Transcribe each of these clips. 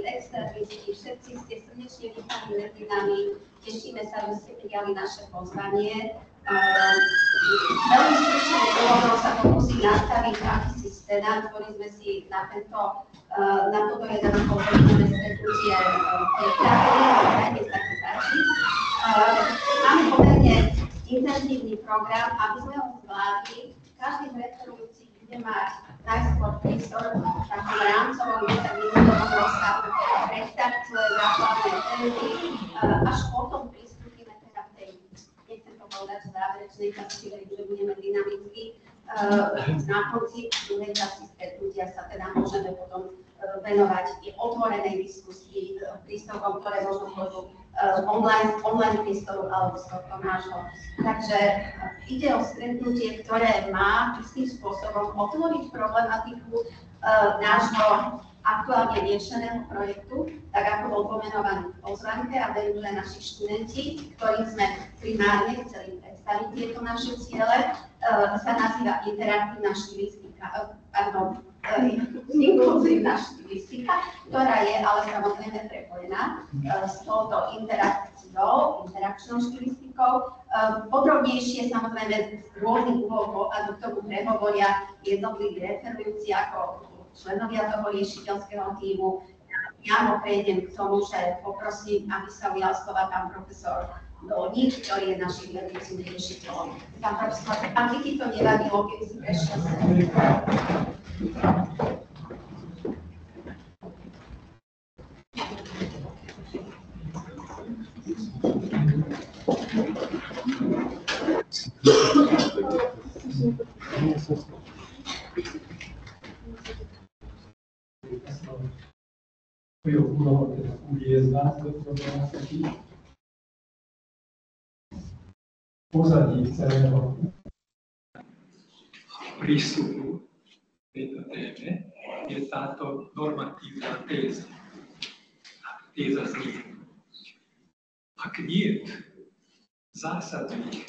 extrémisti, všetci ste srdečne vítaní medzi nami. Tešíme sa, že ste prijali naše pozvanie. Veľmi stručne úvodom sa pokúsim nastaviť akýsi scenár, ktorý sme si na toto 1,5-hodinové stretnutie pripravili, ale dajme sa to začít. Máme pomerne intenzívny program, aby sme ho zvládli. Každý z referujúcich bude mať najskôr prístor v takom rámcovom 10-minútovom rozsahu predstaviť svoje základné témy, až potom pristúpime teda v tej, nechcem to povedať v záverečnej časti, že budeme dynamicky. Na konci druhej časti stretnutia sa teda môžeme potom venovať otvorenej diskusii príspevkom, ktoré možno pôjdu online priestoru alebo z tohto nášho. Takže ide o stretnutie, ktoré má istým spôsobom otvoriť problematiku nášho aktuálne riešeného projektu, tak ako bol pomenovaný v pozvánke, a verím, že naši študenti, ktorým sme primárne chceli predstaviť tieto naše ciele, sa nazýva interaktívna štilistika, inkluzívna štilistika, ktorá je ale samozrejme prepojená s touto interakčnou štilistikou. Podrobnejšie samozrejme z rôznych uhlov pohľadu k tomu prehovoria jednotliví referujúci ako členovia toho riešiteľského tímu. Ja prejdem k tomu, že poprosím, aby sa ujal slova pán profesor Dolník, ktorý je našim vedúcim riešiteľom. Pán profesor, ak by ti to nevadilo, keby si prešiel sa. Mojou úlohou teda uviesť nás do problematiky. Pozadí celého prístupu k tejto téme je táto normatívna téza. Téza znie: ak nie je zásadných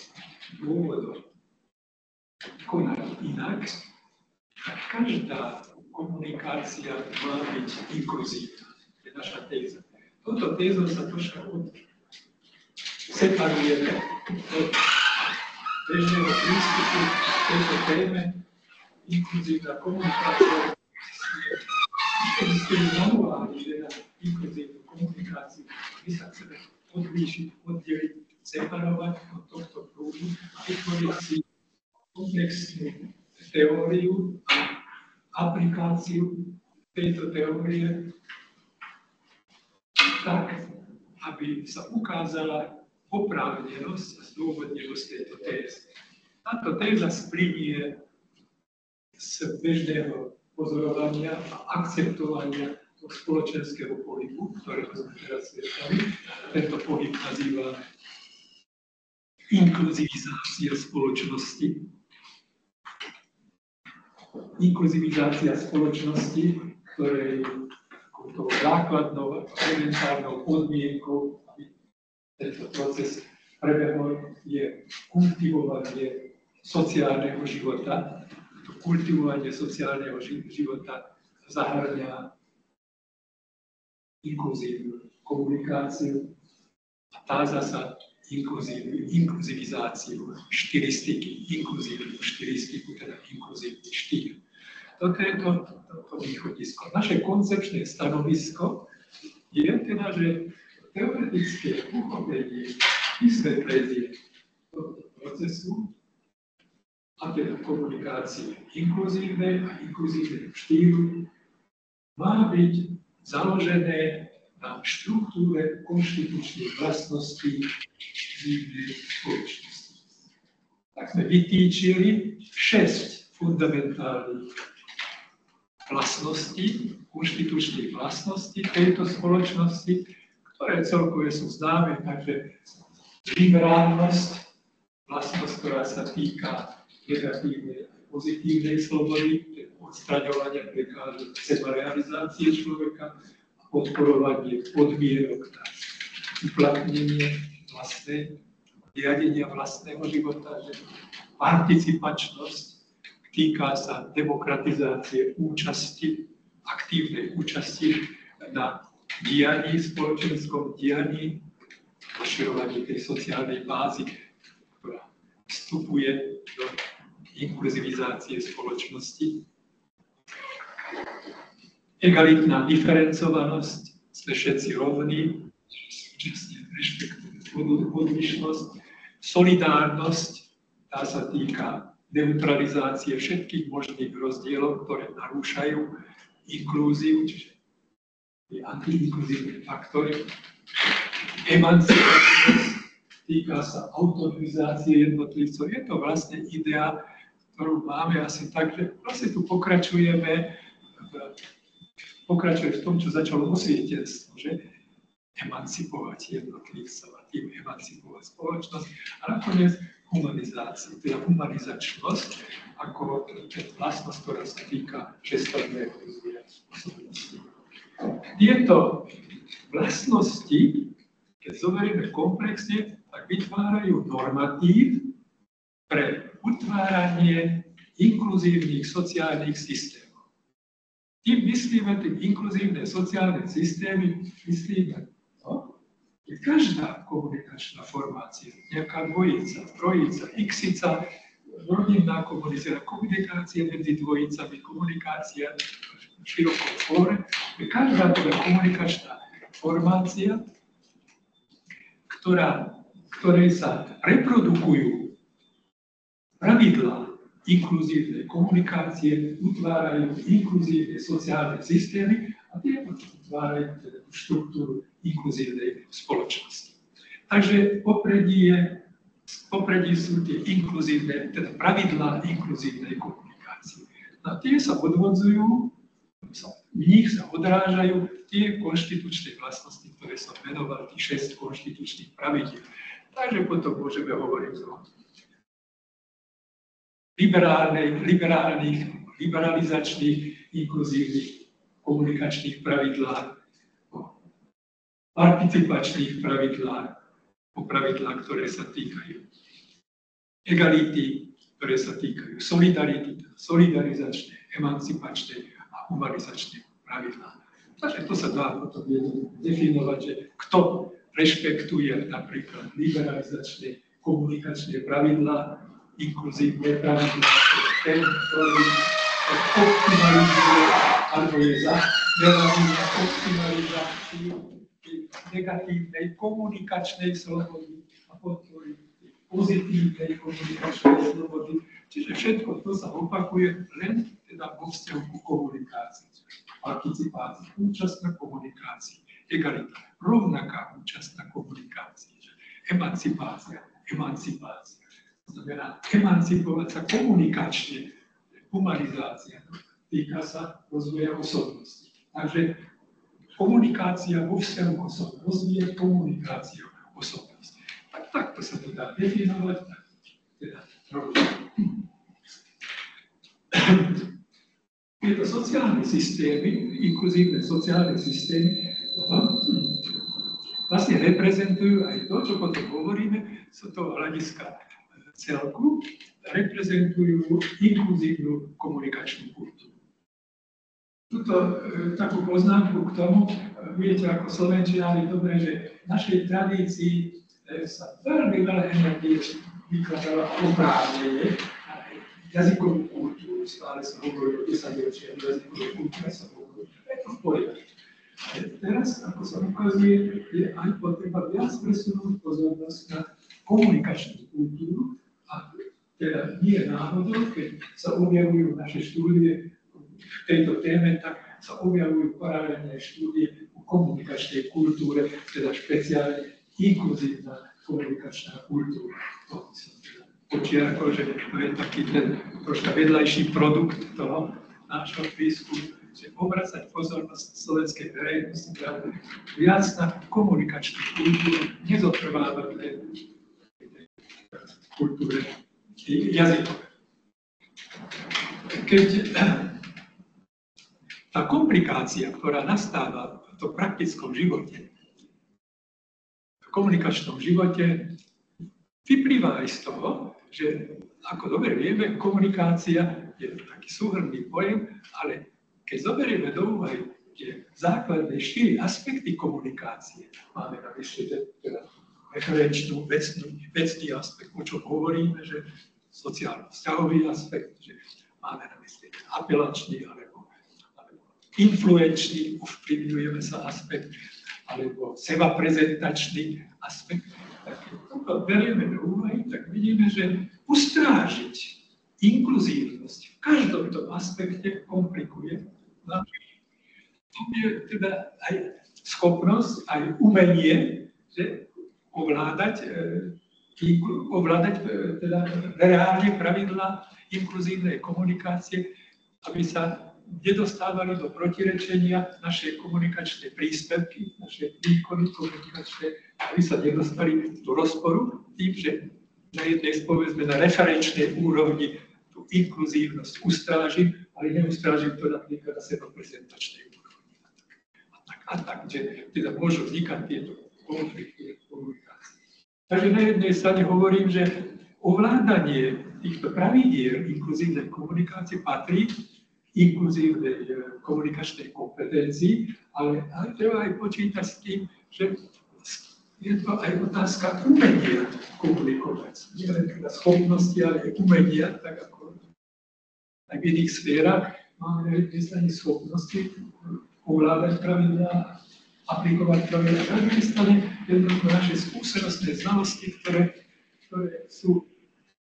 dôvodov konať inak, tak každá komunikácia má byť inkluzívna. To je naša téza. Toto tézou sa troška separujeme od bežného prístupu k tejto téme. Inkluzívna komunikácia existuje manuálne, že na inkluzívnu komunikáciu my sa chceme odlíšiť, oddeliť, separovať od tohto prúdu a vytvoriť si komplexnú teóriu a aplikáciu tejto teórie tak, aby sa ukázala oprávnenosť a zdôvodnenosť tejto tézy. Táto téza splynie z bežného pozorovania a akceptovania toho spoločenského pohybu, ktorého sme teraz svedkami. Tento pohyb nazývame inkluzivizácia spoločnosti. Inkluzivizácia spoločnosti, ktorej tou základnou elementárnou podmienkou, aby tento proces prebehol, je kultivovanie sociálneho života. To kultivovanie sociálneho života zahŕňa inkluzívnu komunikáciu a tá zasa inkluzivizáciu štilistiky, inkluzívnu štilistiku, teda inkluzívny štýl. Toto je to východisko. Naše koncepčné stanovisko je teda, že teoretické uchopenie, vysvetlenie tohto procesu a teda komunikácie inkluzívnej a inkluzívneho štýlu má byť založené na štruktúre konštitučných vlastností inkluzívnej spoločnosti. Tak sme vytýčili 6 fundamentálnych vlastností, konštitučných vlastností tejto spoločnosti, ktoré celkové sú známe, takže liberálnosť, vlastnosť, ktorá sa týka negatívnej a pozitívnej slobody, odstraňovania prekážok sebarealizácie človeka a podporovanie podmienok na uplatnenie riadenia vlastného života, že participačnosť týka sa demokratizácie účasti, aktívnej účasti na dianí, spoločenskom dianí, rozširovaní tej sociálnej bázy, ktorá vstupuje do inkluzivizácie spoločnosti. Egalitná diferencovanosť, sme všetci rovní, súčasne rešpektujeme odlišnosť. Solidárnosť, tá sa týka neutralizácie všetkých možných rozdielov, ktoré narúšajú inklúziu, čiže tie antiinkluzívne faktory. Emancipácia týka sa autonomizácie jednotlivcov. Je to vlastne idea, ktorú máme asi tak, že vlastne tu pokračuje v tom, čo začalo osvietenstvo, že emancipovať jednotlivcov a tým emancipovať spoločnosť a nakoniec humanizáciu, teda humanizačnosť ako vlastnosť, ktorá sa týka gestovného rozvoja osobnosti. Tieto vlastnosti, keď zoberieme komplexne, tak vytvárajú normatív pre utváranie inkluzívnych sociálnych systémov. Tým myslíme, tým inkluzívne sociálne systémy, myslíme to, že každá komunikačná formácia, nejaká dvojica, trojica, xica, rodinná komunikácia medzi dvojicami, komunikácia v širokom fóre, že každá teda komunikačná formácia, ktorej sa reprodukujú pravidlá inkluzívnej komunikácie, utvárajú inkluzívne sociálne systémy a tie utvárajú teda štruktúru inkluzívnej spoločnosti. Takže popredí sú tie inkluzívne, teda pravidlá inkluzívnej komunikácie. A tie sa odvodzujú, v nich sa odrážajú tie konštitučné vlastnosti, ktoré som menoval, tých 6 konštitučných pravidiel. Takže potom môžeme hovoriť o liberalizačných, inkluzívnych komunikačných pravidlách, o participačných pravidlách, o pravidlách, ktoré sa týkajú egality, ktoré sa týkajú solidarity, solidarizačné, emancipačné a humanizačné pravidlá. Takže to sa dá potom definovať, že kto rešpektuje napríklad liberalizačné komunikačné pravidlá, inkluzívne pravidlá, ten, ktorý optimalizuje alebo je za optimalizáciu negatívnej komunikačnej slobody a podpory pozitívnej komunikačnej slobody. Čiže všetko to sa opakuje len teda vo vzťahu ku komunikácii. Participácia, účasť na komunikácii, egalita, rovnaká účasť na komunikácii, emancipácia. To znamená emancipovať sa komunikačne, humanizácia, týka sa rozvoja osobnosti. Takže komunikácia vo vzťahu k osobe, rozvíjať komunikáciu osobnosti. Takto sa to dá definovať, teda tieto sociálne systémy, inkluzívne sociálne systémy, vlastne reprezentujú aj to, čo potom hovoríme, z toho hľadiska celku, reprezentujú inkluzívnu komunikačnú kultúru. Tuto takú poznámku k tomu, viete, ako Slovenčiari dobre, že v našej tradícii sa veľmi veľa energie vykladala oprávnenie na jazykovú kultúru. Stále sa hovorí o 10 ročí, jazykovej kultúre sa hovorí. Je to v poriadku. Teraz, ako sa ukazuje, je aj potreba viac presunúť pozornosť na komunikačnú kultúru a teda nie je náhodou, keď sa objavujú naše štúdie v tejto téme, tak sa objavujú paralelné štúdie o komunikačnej kultúre, teda špeciálne inkluzívna komunikačná kultúra. To som teda počiarkol, že to je taký ten troška vedľajší produkt toho nášho výskumu, že obracať pozornosť slovenskej verejnosti viac na komunikačnú kultúru, nezotrvávať tej kultúre jazykové. Keď tá komplikácia, ktorá nastáva v tom praktickom živote, v komunikačnom živote, vyplýva aj z toho, že, ako dobre vieme, komunikácia je taký súhrnný pojem, ale keď zoberieme do úvahy tie základné 4 aspekty komunikácie. Máme na mysli teda referenčnú, vecný aspekt, o čom hovoríme, že sociálno-vzťahový aspekt, že máme na mysli apelačný alebo influenčný, ovplyvňujeme sa aspekt, alebo sebaprezentačný aspekt. Tak keď toto berieme do úvahy, tak vidíme, že ustrážiť inkluzívnosť v každom tom aspekte komplikuje. To je teda aj schopnosť, aj umenie, že ovládať teda reálne pravidlá inkluzívnej komunikácie, aby sa nedostávali do protirečenia naše komunikačné príspevky, naše výkony komunikačné, aby sa nedostali do rozporu tým, že na jednej povedzme na referenčnej úrovni tú inkluzívnosť ustrážim, ale neustrážim to napríklad na sebaprezentačnej úrovni. A tak, že teda môžu vznikať tieto konflikty v komunikácii. Takže na jednej strane hovorím, že ovládanie týchto pravidiel inkluzívnej komunikácie patrí inkluzívnej komunikačnej kompetencii, ale treba aj počítať s tým, že je to aj otázka umenia komunikovať. Nie len teda schopnosti, ale aj umenia, tak ako aj v iných sférach máme na jednej strane schopnosti ovládať pravidlá, aplikovať pravidlá. Na druhej strane jednoducho naše skúsenostné znalosti, ktoré sú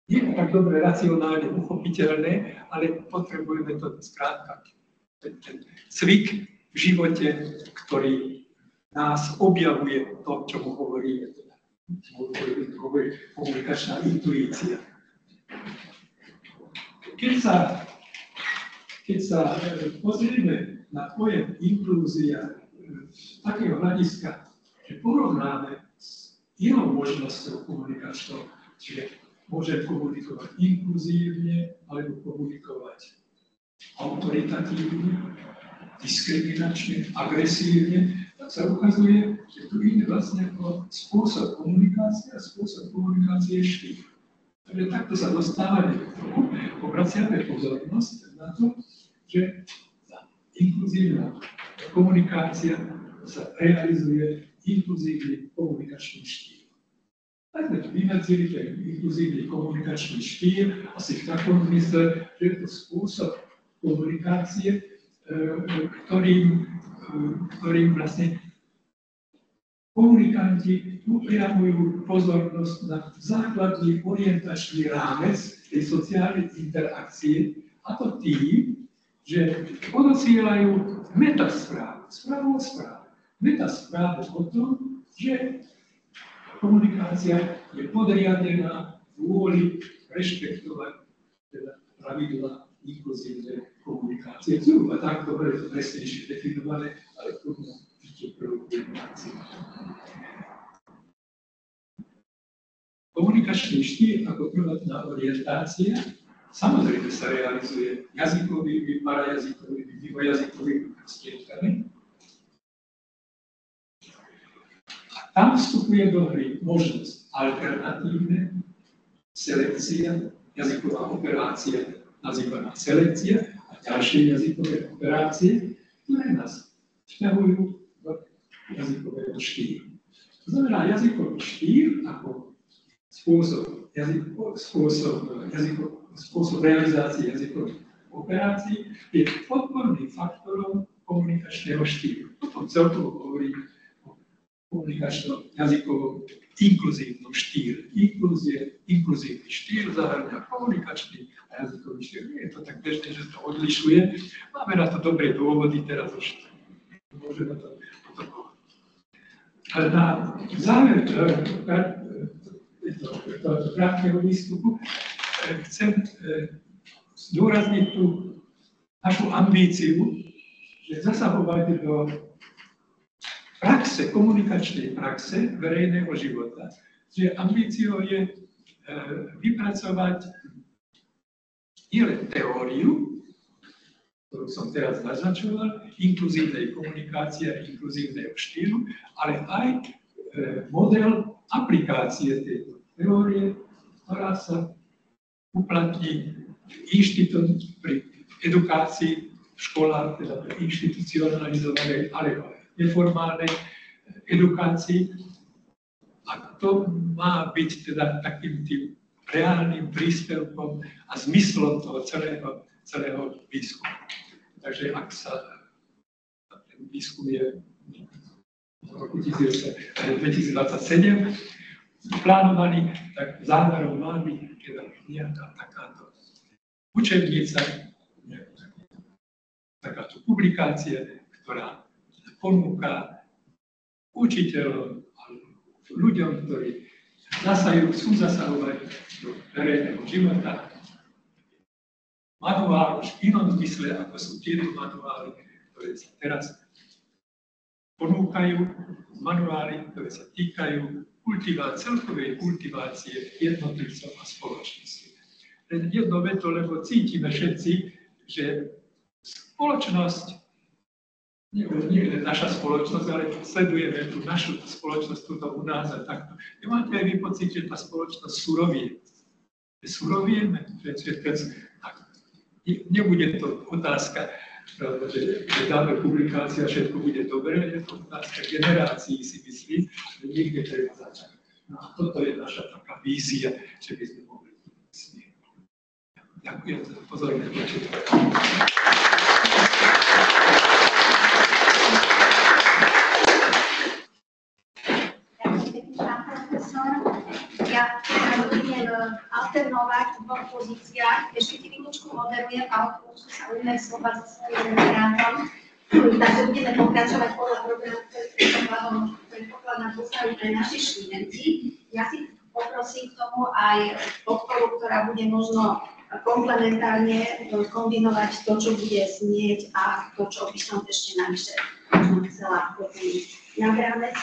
nie tak dobre racionálne uchopiteľné, ale potrebujeme to skrátka. Ten cvik v živote, ktorý nás objavuje to, čo mu hovoríme, teda komunikačná intuícia. Keď sa pozrieme na pojem inklúzia z takého hľadiska, že porovnáme s inou možnosťou komunikačnou, čiže môžem komunikovať inkluzívne alebo komunikovať autoritatívne, diskriminačne, agresívne, tak sa ukazuje, že tu ide vlastne o spôsob komunikácie a spôsob komunikácie štýl. Takže takto sa dostávame k tomu, obraciame pozornosť na to, že inkluzívna komunikácia sa realizuje inkluzívny komunikačný štýl. Tak sme vymedzili ten inkluzívny komunikačný štýl asi v takom zmysle, že je to spôsob komunikácie, ktorým vlastne komunikanti upriamujú pozornosť na základný orientačný rámec tej sociálnej interakcie, a to tým, že odosielajú metasprávu, správu o správe. Metasprávu o tom, že komunikácia je podriadená vôli rešpektovať teda pravidlá inkluzívnej komunikácie. Zhruba tak dobre presnejšie definované, ale k tomu ešte prvú komunikáciu. Komunikačný štýl ako prvotná orientácia samozrejme sa realizuje jazykovými, parajazykovými, mimojazykovými prostriedkami. A tam vstupuje do hry možnosť alternatívne, selekcia, jazyková operácia nazývaná selekcia a ďalšie jazykové operácie, ktoré nás vťahujú do jazykového štýlu. To znamená, jazykový štýl ako spôsob realizácie jazykových operácií je podporným faktorom komunikačného štýlu. Potom celkovo hovorím o komunikačnom jazykovom inkluzívnom štýle. Inkluzívny štýl zahrňa komunikačný a jazykový štýl. Nie je to tak bežné, že to odlišuje. Máme na to dobré dôvody, teraz už môžeme to hovoriť. Na záver krátkeho výstupu chcem zdôrazniť tú našu ambíciu, že zasahovať do praxe, komunikačnej praxe verejného života, že ambíciou je vypracovať nielen teóriu, ktorú som teraz naznačoval, inkluzívnej komunikácie a inkluzívneho štýlu, ale aj model aplikácie tejto teórie, ktorá sa uplatní pri edukácii v školách, teda inštitucionalizovanej, ale neformálnej edukácii. A to má byť teda takým tým reálnym príspevkom a zmyslom toho celého výskumu. Takže ak sa ten výskum je v roku 2027 plánovaný, tak záverom má byť teda nejaká takáto učebnica, takáto publikácia, ktorá ponúka učiteľom a ľuďom, ktorí chcú zasahovať do verejného života, manuál už v inom zmysle, ako sú tieto manuály, ktoré sa teraz ponúkajú, manuály, ktoré sa týkajú celkovej kultivácie jednotlivcov a spoločnosti. Len jedno veto, lebo cítime všetci, že spoločnosť, nie naša spoločnosť, ale sledujeme tú našu spoločnosť, túto u nás a takto. Nemáte aj vy pocit, že tá spoločnosť surovie? Surovieme? Nebude to otázka, že dáme publikáciu a všetko bude dobre, je to otázka generácií, si myslím, že niekde treba začať. No a toto je naša taká vízia, že by sme mohli myslieť. Ďakujem za pozorné počúvanie. Ja budem alternovať v dvoch pozíciách. Ešte chvíľučku moderujem a odpúšťam sa ujme slova so svojím referátom. Takže budeme pokračovať podľa programu, ktorý predpokladám postaviť pre naši študenti. Ja si poprosím k tomu aj podporu, ktorá bude možno komplementárne kombinovať to, čo bude znieť a to, čo by som ešte navyše chcela doplniť. Nad rámec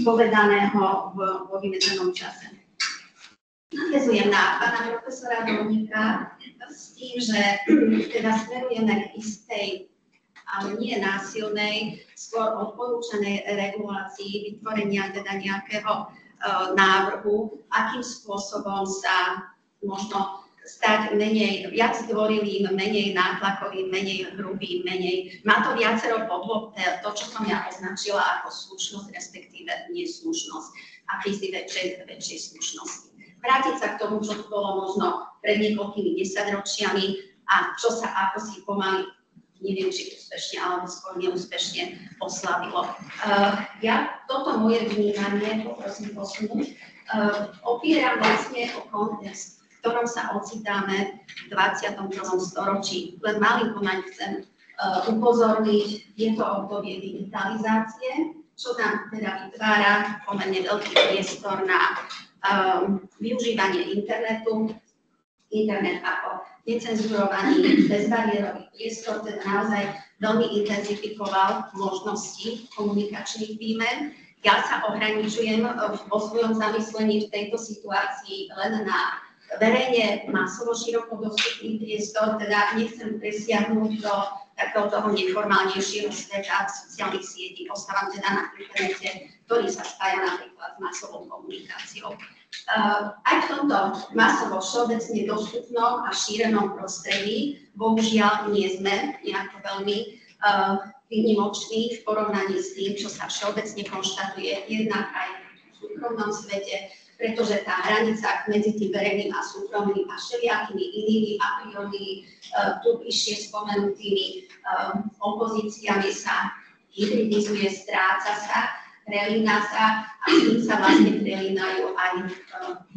povedaného vo vymedzenom čase. Nadväzujem na pána profesora Dolníka s tým, že teda smerujeme k istej, ale nie násilnej, skôr odporúčanej regulácii vytvorenia teda nejakého návrhu, akým spôsobom sa možno stať viac zdvorilým, menej nátlakovým, menej hrubým, Má to viacero podôb, to, čo som ja označila ako slušnosť, respektíve neslušnosť, akýsi väčšej slušnosti. Vrátiť sa k tomu, čo tu bolo možno pred niekoľkými desaťročiami a čo sa ako si pomaly, neviem, či úspešne alebo skôr neúspešne oslavilo. Ja toto moje vnímanie, poprosím posunúť, opieram vlastne o kontext, v ktorom sa ocitáme v 21. storočí. Len malinko naň chcem upozorniť, je to obdobie digitalizácie, čo nám teda vytvára pomerne veľký priestor na využívanie internetu. Internet ako necenzurovaný, bezbariérový priestor, teda naozaj veľmi intenzifikoval možnosti komunikačných výmen. Ja sa ohraničujem vo svojom zamyslení v tejto situácii len na verejne masovo široko dostupný priestor, teda nechcem presiahnuť do takého toho neformálnejšieho sveta sociálnych sietí, ostávam teda na internete, ktorý sa spája napríklad s masovou komunikáciou. Aj v tomto masovo všeobecne dostupnom a šírenom prostredí bohužiaľ nie sme nejako veľmi výnimoční v porovnaní s tým, čo sa všeobecne konštatuje jednak aj v súkromnom svete, pretože tá hranica medzi tým verejným a súkromným a všelijakými inými a priori tu vyššie spomenutými opozíciami sa hybridizuje, stráca sa, prelína sa a s tým sa vlastne prelínajú aj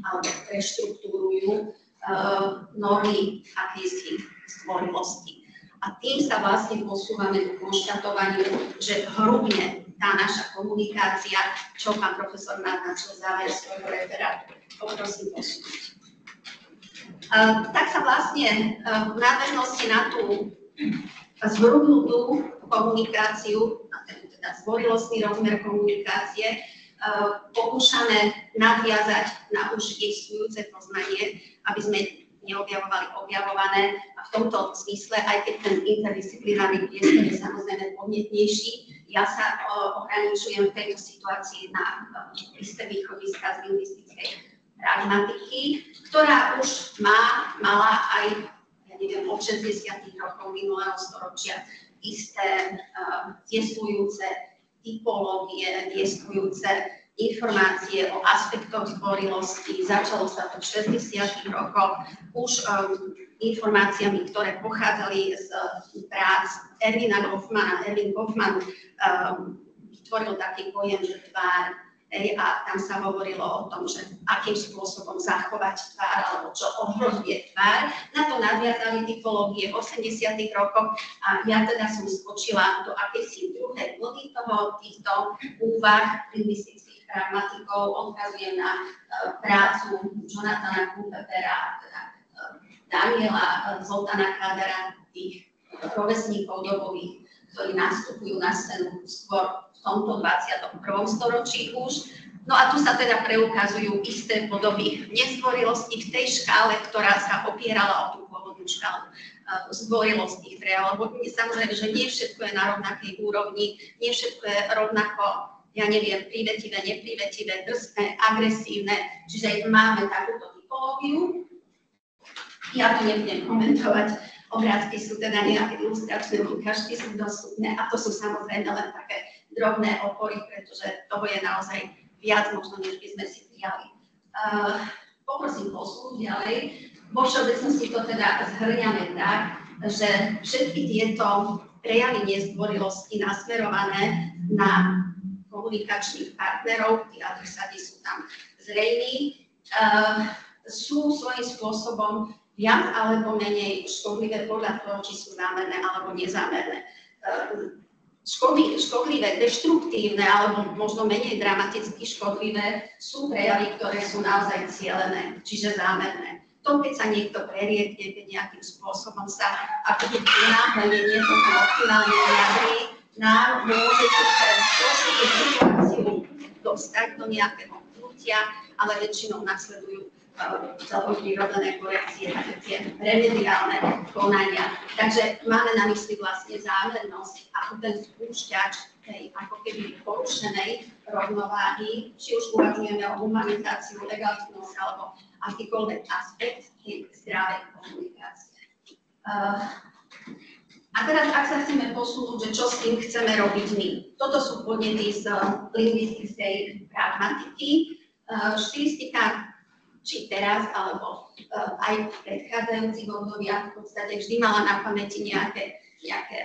alebo preštruktúrujú normy akýsi stvorilosti. A tým sa vlastne posúvame do konštatovaniu, že hrubne tá naša komunikácia, čo pán profesor naznačil záver svojho referátu, poprosím posunúť. Tak sa vlastne v nadväznosti na tú zhrubnutú komunikáciu, na ten teda zdvorilostný rozmer komunikácie, pokúšame nadviazať na už existujúce poznanie, aby sme neobjavovali objavované. A v tomto zmysle, aj keď ten interdisciplinárny priestor je samozrejme podnetnejší, ja sa ohraničujem v tejto situácii na isté východiska z lingvistickej pragmatiky, ktorá už mala aj ja neviem, od 60. rokov minulého storočia isté jestvujúce typológie, jestvujúce informácie o aspektoch zdvorilosti. Začalo sa to v 60. rokoch už informáciami, ktoré pochádzali z prác Erwina Goffmana. Erwin Goffman vytvoril taký pojem, že tvár, a tam sa hovorilo o tom, že akým spôsobom zachovať tvár alebo čo ohrozuje tvár. Na to nadviazali typológie v 80. rokoch a ja teda som skočila do akejsi druhej vlny týchto úvah lingvistických pragmatikov. Odkazujem na prácu Jonathana Kumpepera, teda Daniela Zoltana Kádara, tých rovesníkov dobových, ktorí nastupujú na scénu skôr v tomto 21. storočí už. No a tu sa teda preukazujú isté podoby nezdvorilosti v tej škále, ktorá sa opierala o tú pôvodnú škálu zdvorilosti hre, lebo samozrejme, že nie všetko je na rovnakej úrovni, nie všetko je rovnako, ja neviem, prívetivé, neprívetivé, drsné, agresívne, čiže máme takúto typológiu. Ja to nebudem komentovať, obrázky sú teda nejaké ilustračné ukážky, sú dostupné a to sú samozrejme len také drobné opory, pretože toho je naozaj viac možno, než by sme si prijali. Poprosím posunúť ďalej. Vo všeobecnosti to teda zhrňame tak, že všetky tieto prejavy nezdvorilosti nasmerované na komunikačných partnerov, tí adresáti sú tam zrejmí, sú svojím spôsobom viac alebo menej škodlivé podľa toho, či sú zámerné alebo nezámerné. Škodlivé, deštruktívne alebo možno menej dramaticky škodlivé sú prejavy, ktoré sú naozaj cielené, čiže zámerné. To, keď sa niekto preriekne, keď nejakým spôsobom sa ako keď unáhlenie niečo tam optimálne vyjadrí, nám môže situáciu dostať do nejakého pnutia, ale väčšinou nasledujú celkom prírodzené korekcie, tie remediálne konania. Takže máme na mysli vlastne zámernosť ako ten spúšťač tej ako keby porušenej rovnováhy, či už uvažujeme o humanizáciu, legalitnosť alebo akýkoľvek aspekt tej zdravej komunikácie. A teraz, ak sa chceme posunúť, že čo s tým chceme robiť my. Toto sú podnety z lingvistickej pragmatiky. Štilistika či teraz, alebo aj v predchádzajúcich obdobiach v podstate vždy mala na pamäti nejaké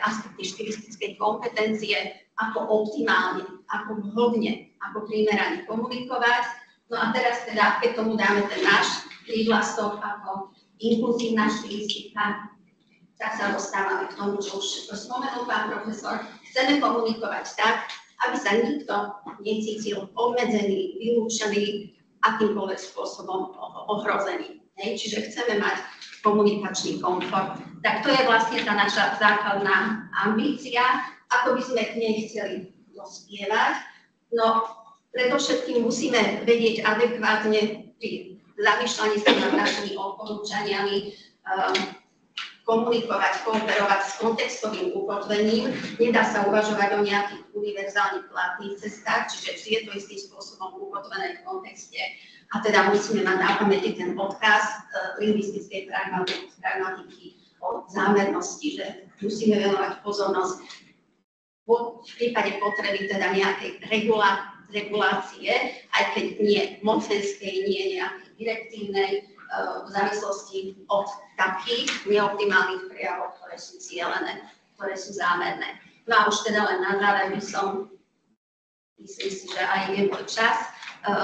aspekty štilistickej kompetencie, ako optimálne, ako vhodne, ako primerane komunikovať. No a teraz teda, keď tomu dáme ten náš prívlastok ako impulzívna štilistika, tak sa dostávame k tomu, čo už spomenul pán profesor. Chceme komunikovať tak, aby sa nikto necítil obmedzený, vylúčený, akýmkoľvek spôsobom ohrozený. Čiže chceme mať komunikačný komfort. Tak to je vlastne tá naša základná ambícia, ako by sme k nej chceli dospievať. No, predovšetkým musíme vedieť adekvátne pri zamýšľaní sa nad našimi odporúčaniami komunikovať, kooperovať s kontextovým ukotvením. Nedá sa uvažovať o nejakých univerzálnych platných cestách, čiže vždy je to istým spôsobom ukotvené v kontexte. A teda musíme mať na pamäti ten odkaz lingvistickej pragmatiky o zámernosti, že musíme venovať pozornosť v prípade potreby teda nejakej regulácie, aj keď nie mocenskej, nie nejakej direktívnej, v závislosti od takých neoptimálnych prejavov, ktoré sú cielené, ktoré sú zámerné. No a už teda len na záver by som, myslím si, že aj je môj čas,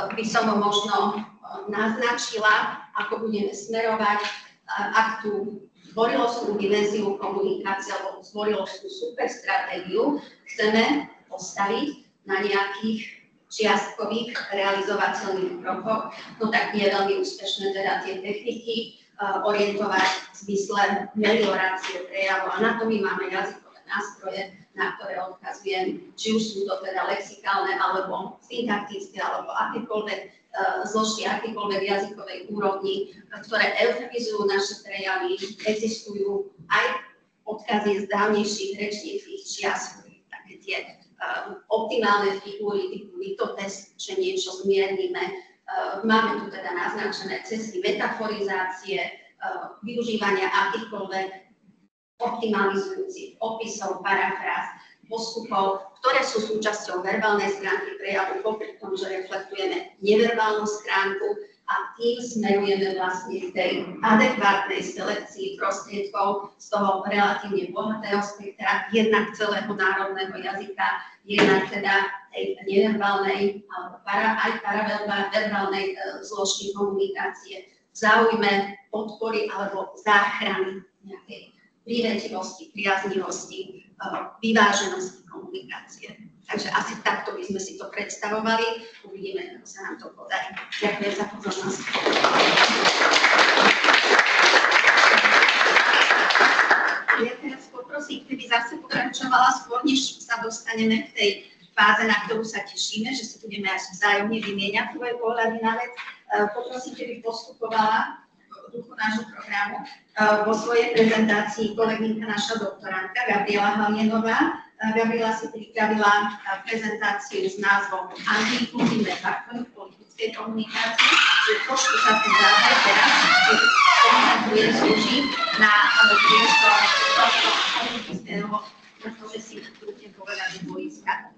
by som možno naznačila, ako budeme smerovať, ak tú zdvorilostnú dimenziu komunikácie alebo zdvorilostnú superstratégiu chceme postaviť na nejakých čiastkových realizovateľných krokoch, no tak je veľmi úspešné teda tie techniky orientovať v zmysle meliorácie prejavu. A na to my máme jazykové nástroje, na ktoré odkazujem, či už sú to teda lexikálne, alebo syntaktické, alebo akékoľvek zložky, akékoľvek jazykovej úrovni, ktoré eufemizujú naše prejavy. Existujú aj odkazy z dávnejších rečníckych čias, také tie optimálne figúry typu litotest, že niečo zmiernime. Máme tu teda naznačené cesty metaforizácie, využívania akýchkoľvek optimalizujúcich opisov, parafráz, postupov, ktoré sú súčasťou verbálnej stránky prejavu, popri tom, že reflektujeme neverbálnu stránku a tým smerujeme vlastne k tej adekvátnej selekcii prostriedkov z toho relatívne bohatého spektra, jednak celého národného jazyka, jednak teda tej neverbálnej, aj paraverbálnej zložky komunikácie v záujme podpory alebo záchrany nejakej príretivosti, priaznivosti, vyváženosti komunikácie. Takže asi takto by sme si to predstavovali. Uvidíme, ako sa nám to podarí. Ďakujem za pozornosť. Ja teraz poprosím, keby zase pokračovala skôr, než sa dostaneme k tej fáze, na ktorú sa tešíme, že si budeme až vzájomne vymieňať svoje pohľady na vec. Poprosím, keby postupovala duchu nášho programu vo svojej prezentácii kolegynka naša doktorantka Gabriela Halienová. Gabriela si pripravila prezentáciu s názvom Antiinkluzívne faktory v politickej komunikácii, že trošku sa ten záver teraz komunikuje slúži na priestor tohto politického, pretože si budete povedať dvojiska.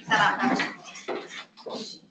Sa vám páči.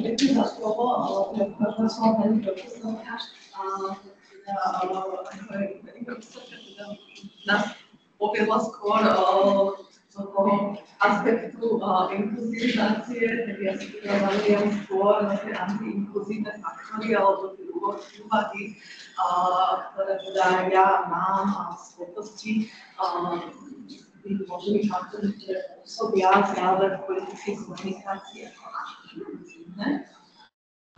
Ďakujem za slovo, ale som pani profesorka. Nás poviedla skôr do toho aspektu inkluzivizácie, tak ja si teda zaujím skôr na tie antiinkluzívne faktory alebo tie úvahy, ktoré teda ja mám a schopnosti tých možných faktorov, ktoré pôsobia práve v politickej komunikácii ako antiinkluzívne.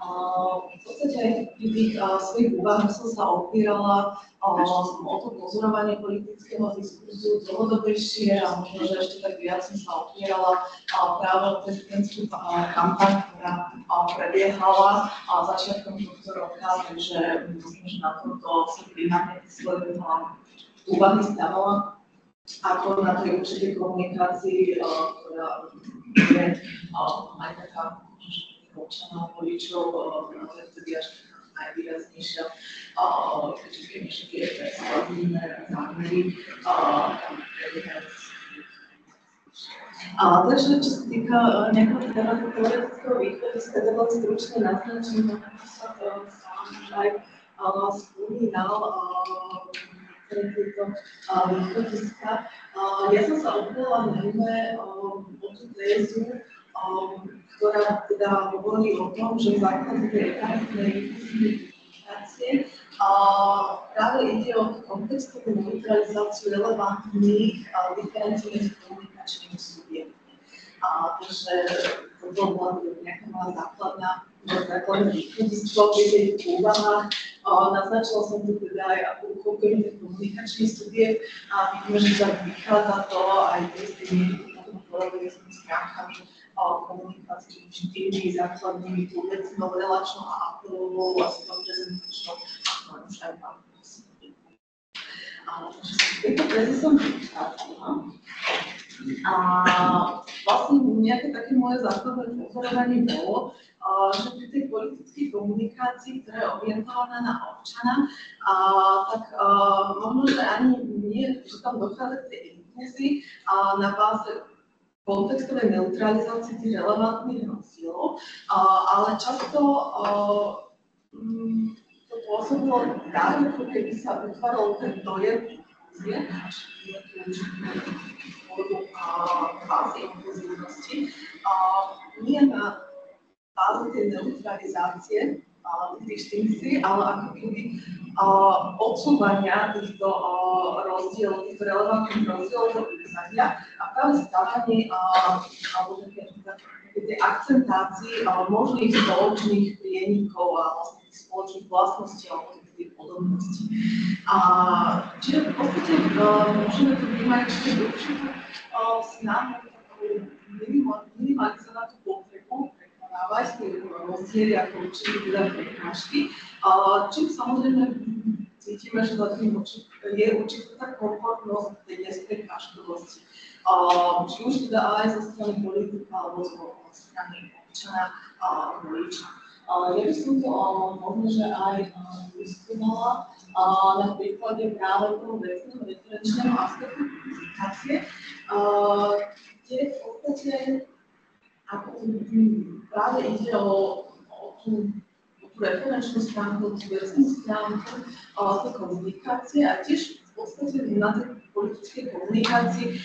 V podstate pri tých svojich úvahách som sa opírala o to pozorovanie politického diskurzu dlhodobejšie a možno, že ešte tak viac som sa opírala práve o prezidentskú kampaň, ktorá prebiehala začiatkom tohto roka, takže možno, že na tomto sa primárne svoje úvahy stavala ako na tej určitej komunikácii, ktorá je aj taká občanov, voličov, vtedy až najvýraznejšia, keďže tie persuazívne zámery. Takže čo sa týka nejakého teoretického východiska, tak len stručne naznačím, ako sa aj spomínal, tieto východiska. Ja som sa opierala najmä o tú tézu, ktorá teda hovorí o tom, že v základe tej etaritnej komunikácie práve ide o kontextovú neutralizáciu relevantných diferenciálnych komunikačných subjektov. Takže to bola nejaká moja základné východisko pri tej úvahách. Naznačila som tu teda aj ako konkrétny komunikačný subjekt a vidíme, že tak vychádza to aj z tej miery potom kolegovia s tými stránkami komunikácií tými základnými tú vecnou, relačnou a apelovou a s tou prezentačnou a už aj vám. Tejto tézy som vychádzala. A vlastne nejaké také moje základné pozorovanie bolo, že pri tej politickej komunikácii, ktorá je orientovaná na občana, tak možno, že ani nie, že tam dochádza k tej inklúzii na báze kontextovej neutralizácii tých relevantných rozdielov, ale často to pôsobilo tak, ako keby sa vytváral ten dojem fázy inkluzívnosti, nie na báze tej neutralizácie tých distinkcií, ale ako keby odsúvania týchto rozdielov, týchto relevantných rozdielov do písania a práve stavanie alebo také akcentácii možných spoločných prienikov a vlastne spoločných vlastností alebo tých podobností. Čiže v podstate môžeme to vnímať ešte dlhšiu snahu minimalizovať tú potrebu prekonávať tie rozdiely ako určite teda prekážky. Čím samozrejme cítime, že za tým je určitá tá komfortnosť tej bezprekážkovosti. Či už teda aj zo strany politika alebo zo strany občana voliča. Ja by som to možno, že aj vyskúmala na príklade práve toho vecného referenčného aspektu komunikácie, kde v podstate práve ide o tú referenčnú stránku, tú vecnú stránku tej komunikácie a tiež v podstate na tej politickej komunikácii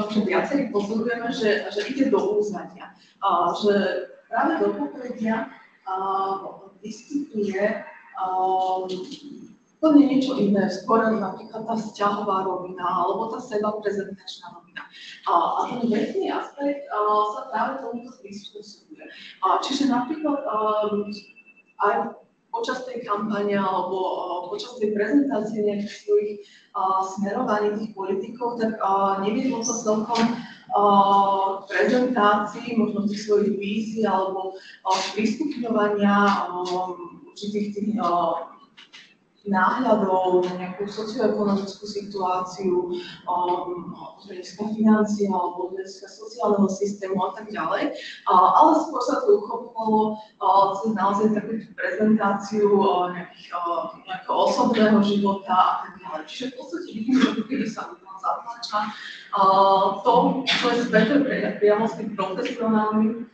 že viacerí pozorujeme, že ide do úzadia, že práve do popredia vystupuje úplne niečo iné, skôr napríklad tá vzťahová rovina alebo tá sebaprezentačná rovina. A ten vecný aspekt sa práve tomuto prispôsobuje. Čiže napríklad aj počas tej kampane alebo počas tej prezentácie nejakých svojich smerovaní tých politikov, tak neviedlo sa celkom prezentácii, možno tých svojich vízií alebo prístupňovania určitých tých náhľadov na nejakú socioekonomickú situáciu, hľadiska financií alebo hľadiska sociálneho systému a tak ďalej. Ale skôr sa to uchopovalo cez naozaj takú prezentáciu nejakého osobného života a tak ďalej. Čiže v podstate vidíme, že kedy sa zatlača to, čo je späť priamo s tým profesionálnym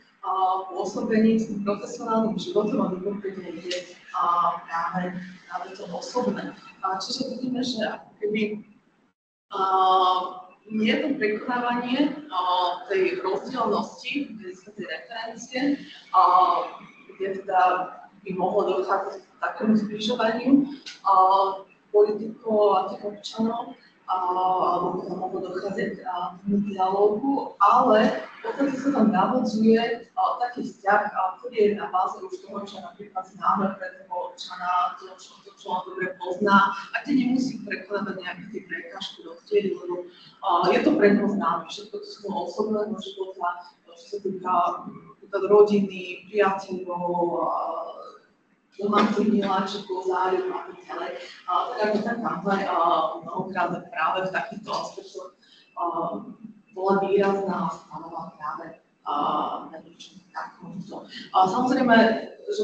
pôsobením, s tým profesionálnym životom a vypovedne ide práve to osobné. Čiže vidíme, že ako keby nie je to prekonávanie tej rozdielnosti, tej referencie, kde teda by mohlo dochádzať k takému zbližovaniu politikov a tých občanov, alebo teda mohlo dochádzať k tomu dialógu, ale v podstate sa tam navodzuje taký vzťah, ktorý je na báze už toho, čo napríklad známe pre toho občana, to, čo on dobre pozná, a kde nemusí prekonávať nejaké tie prekážky rozdiely, lebo je to pre neho známe, všetko to sú osobného života, čo sa týka rodiny, priateľov, domácich miláčikov, zájom a tak ďalej. Tak ako tá kampaň mnohokrát práve v takýchto aspektoch bola výrazná a stanovala práve na niečom takomto. Samozrejme, že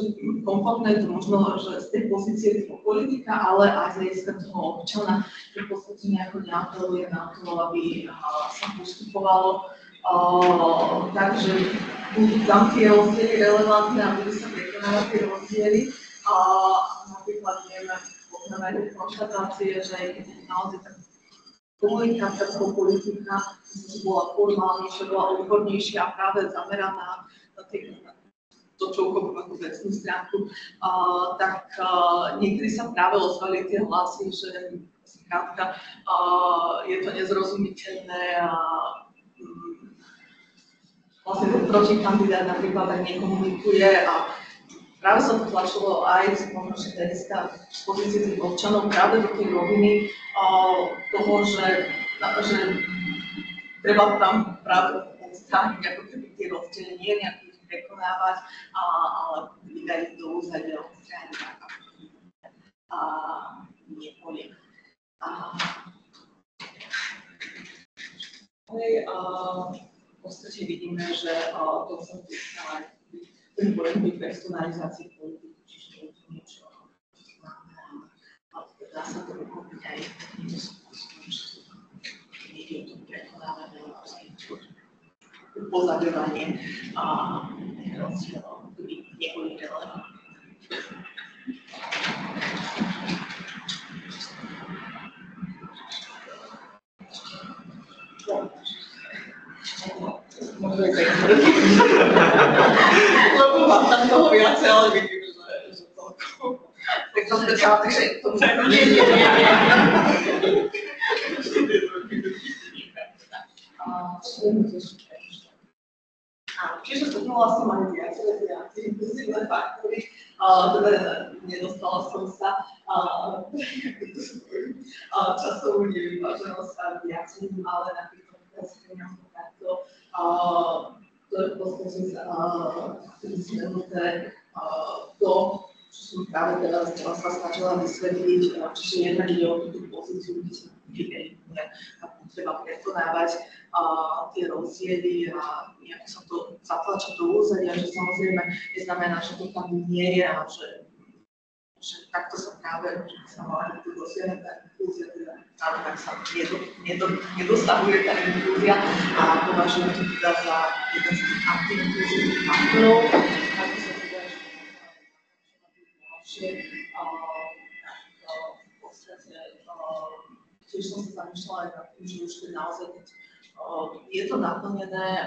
komfortné je to možno, že z tej pozície toho politika, ale aj z hľadiska toho občana, že v podstate nejako neapeluje na to, aby sa postupovalo. Takže budú tam tie rozdiely relevantné a budú sa prekonávať tie rozdiely. Napríklad poznáme aj tie konštatácie, že naozaj tak komunikácia toho politika bola formálnejšia, bola odbornejšia a práve zameraná na to, čo uchopím ako vecnú stránku, tak niekedy sa práve ozvali tie hlasy, že skrátka je to nezrozumiteľné a vlastne ten protikandidát napríklad tak nekomunikuje a práve sa to tlačilo aj z pozície tých občanov práve do tej roviny toho, že treba tam práve odstrániť ako keby tie rozdiely, nie nejakých prekonávať, ale vydať do úzadia odstrániť a nepoliek. V podstate vidíme, že to sa týka aj ten bojový personalizácie politiky, čiže je to niečo známe a dá sa to uchopiť aj iným spôsobom, že nie je to prekonávanie upozadovanie rozdielov, ktorý neboli relevantné. Možno je to tvrdý. Lebo mám tam toho viacej, ale vidím, že toľko. Tak to začala, takže to už nie. Áno, čiže stretnula som aj viaceré inkluzívne faktory, teda nedostala som sa časovú nevyváženosť a viacerým, ale napríklad skúňam takto, to je v podstate to, čo som práve teraz sa snažila vysvetliť, čiže jednak ide o túto pozíciu, kde sa vymenuje a treba prekonávať tie rozdiely a nejako sa to zatlača do úzadia, že samozrejme neznamená, že to tam nie je a že takto sa práve sa mala dosiahnuť tá inklúzia, teda práve tak sa nedosahuje tá inklúzia a považujem to teda za jeden z tých anti-inkluzívnych faktorov, ako sa teda ďalšie, v podstate tiež som sa zamýšľala aj nad tým, že už teda naozaj je to naplnené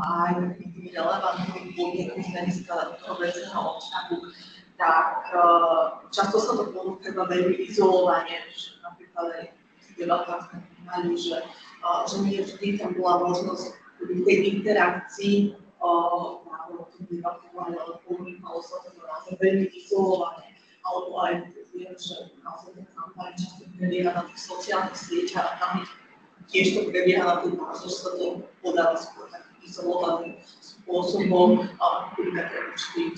aj tými relevantnými podmienky z hľadiska toho vecného obsahu, tak často sa to ponúka veľmi izolovane, že napríklad aj v debatách sme mali, že nie vždy tam bola možnosť tej interakcii práve o tom debatovať, ale ponúkalo sa to naozaj veľmi izolovane, alebo aj viem, že naozaj tá kampaň často prebieha na tých sociálnych sieťach a tam tiež to prebieha na tej báze, že sa to podáva skôr takým izolovaným spôsobom, budeme pre určitý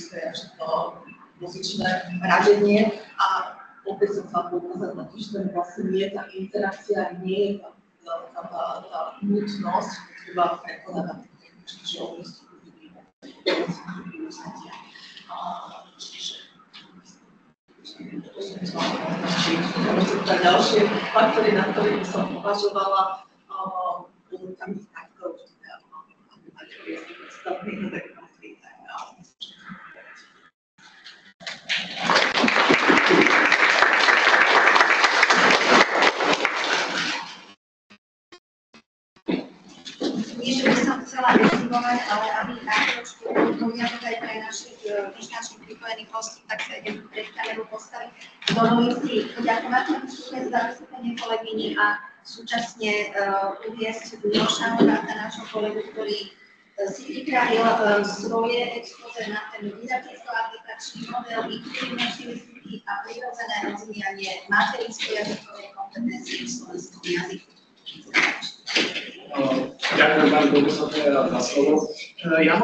muzičné radenie a opäť som chcela poukázať na to, že tam vlastne nie je tá interakcia, nie je tá nutnosť, treba prekonávať čiže oblasti ľudí. Ďalšie faktory, na ktorých som považovala, budú tam ich takto, aby mali predstavných adekvátnych. Nie, že by som chcela rezigovať, ale aby trošku umiaľať aj pre našich pripojených hostí, tak sa idem pred kamerou postaviť. Dovolím si poďakovať za vystúpenie kolegyni a súčasne uviesť Miloša Horáka, nášho kolegu, ktorý si pripravil svoje expoze na tému didakticko-aplikačný model, inkluzívnosti výsledky a prirodzené rozvíjanie materinsko-jazykovej kompetencie v slovenskom jazyku. Ďakujem pani profesorka za slovo. Ja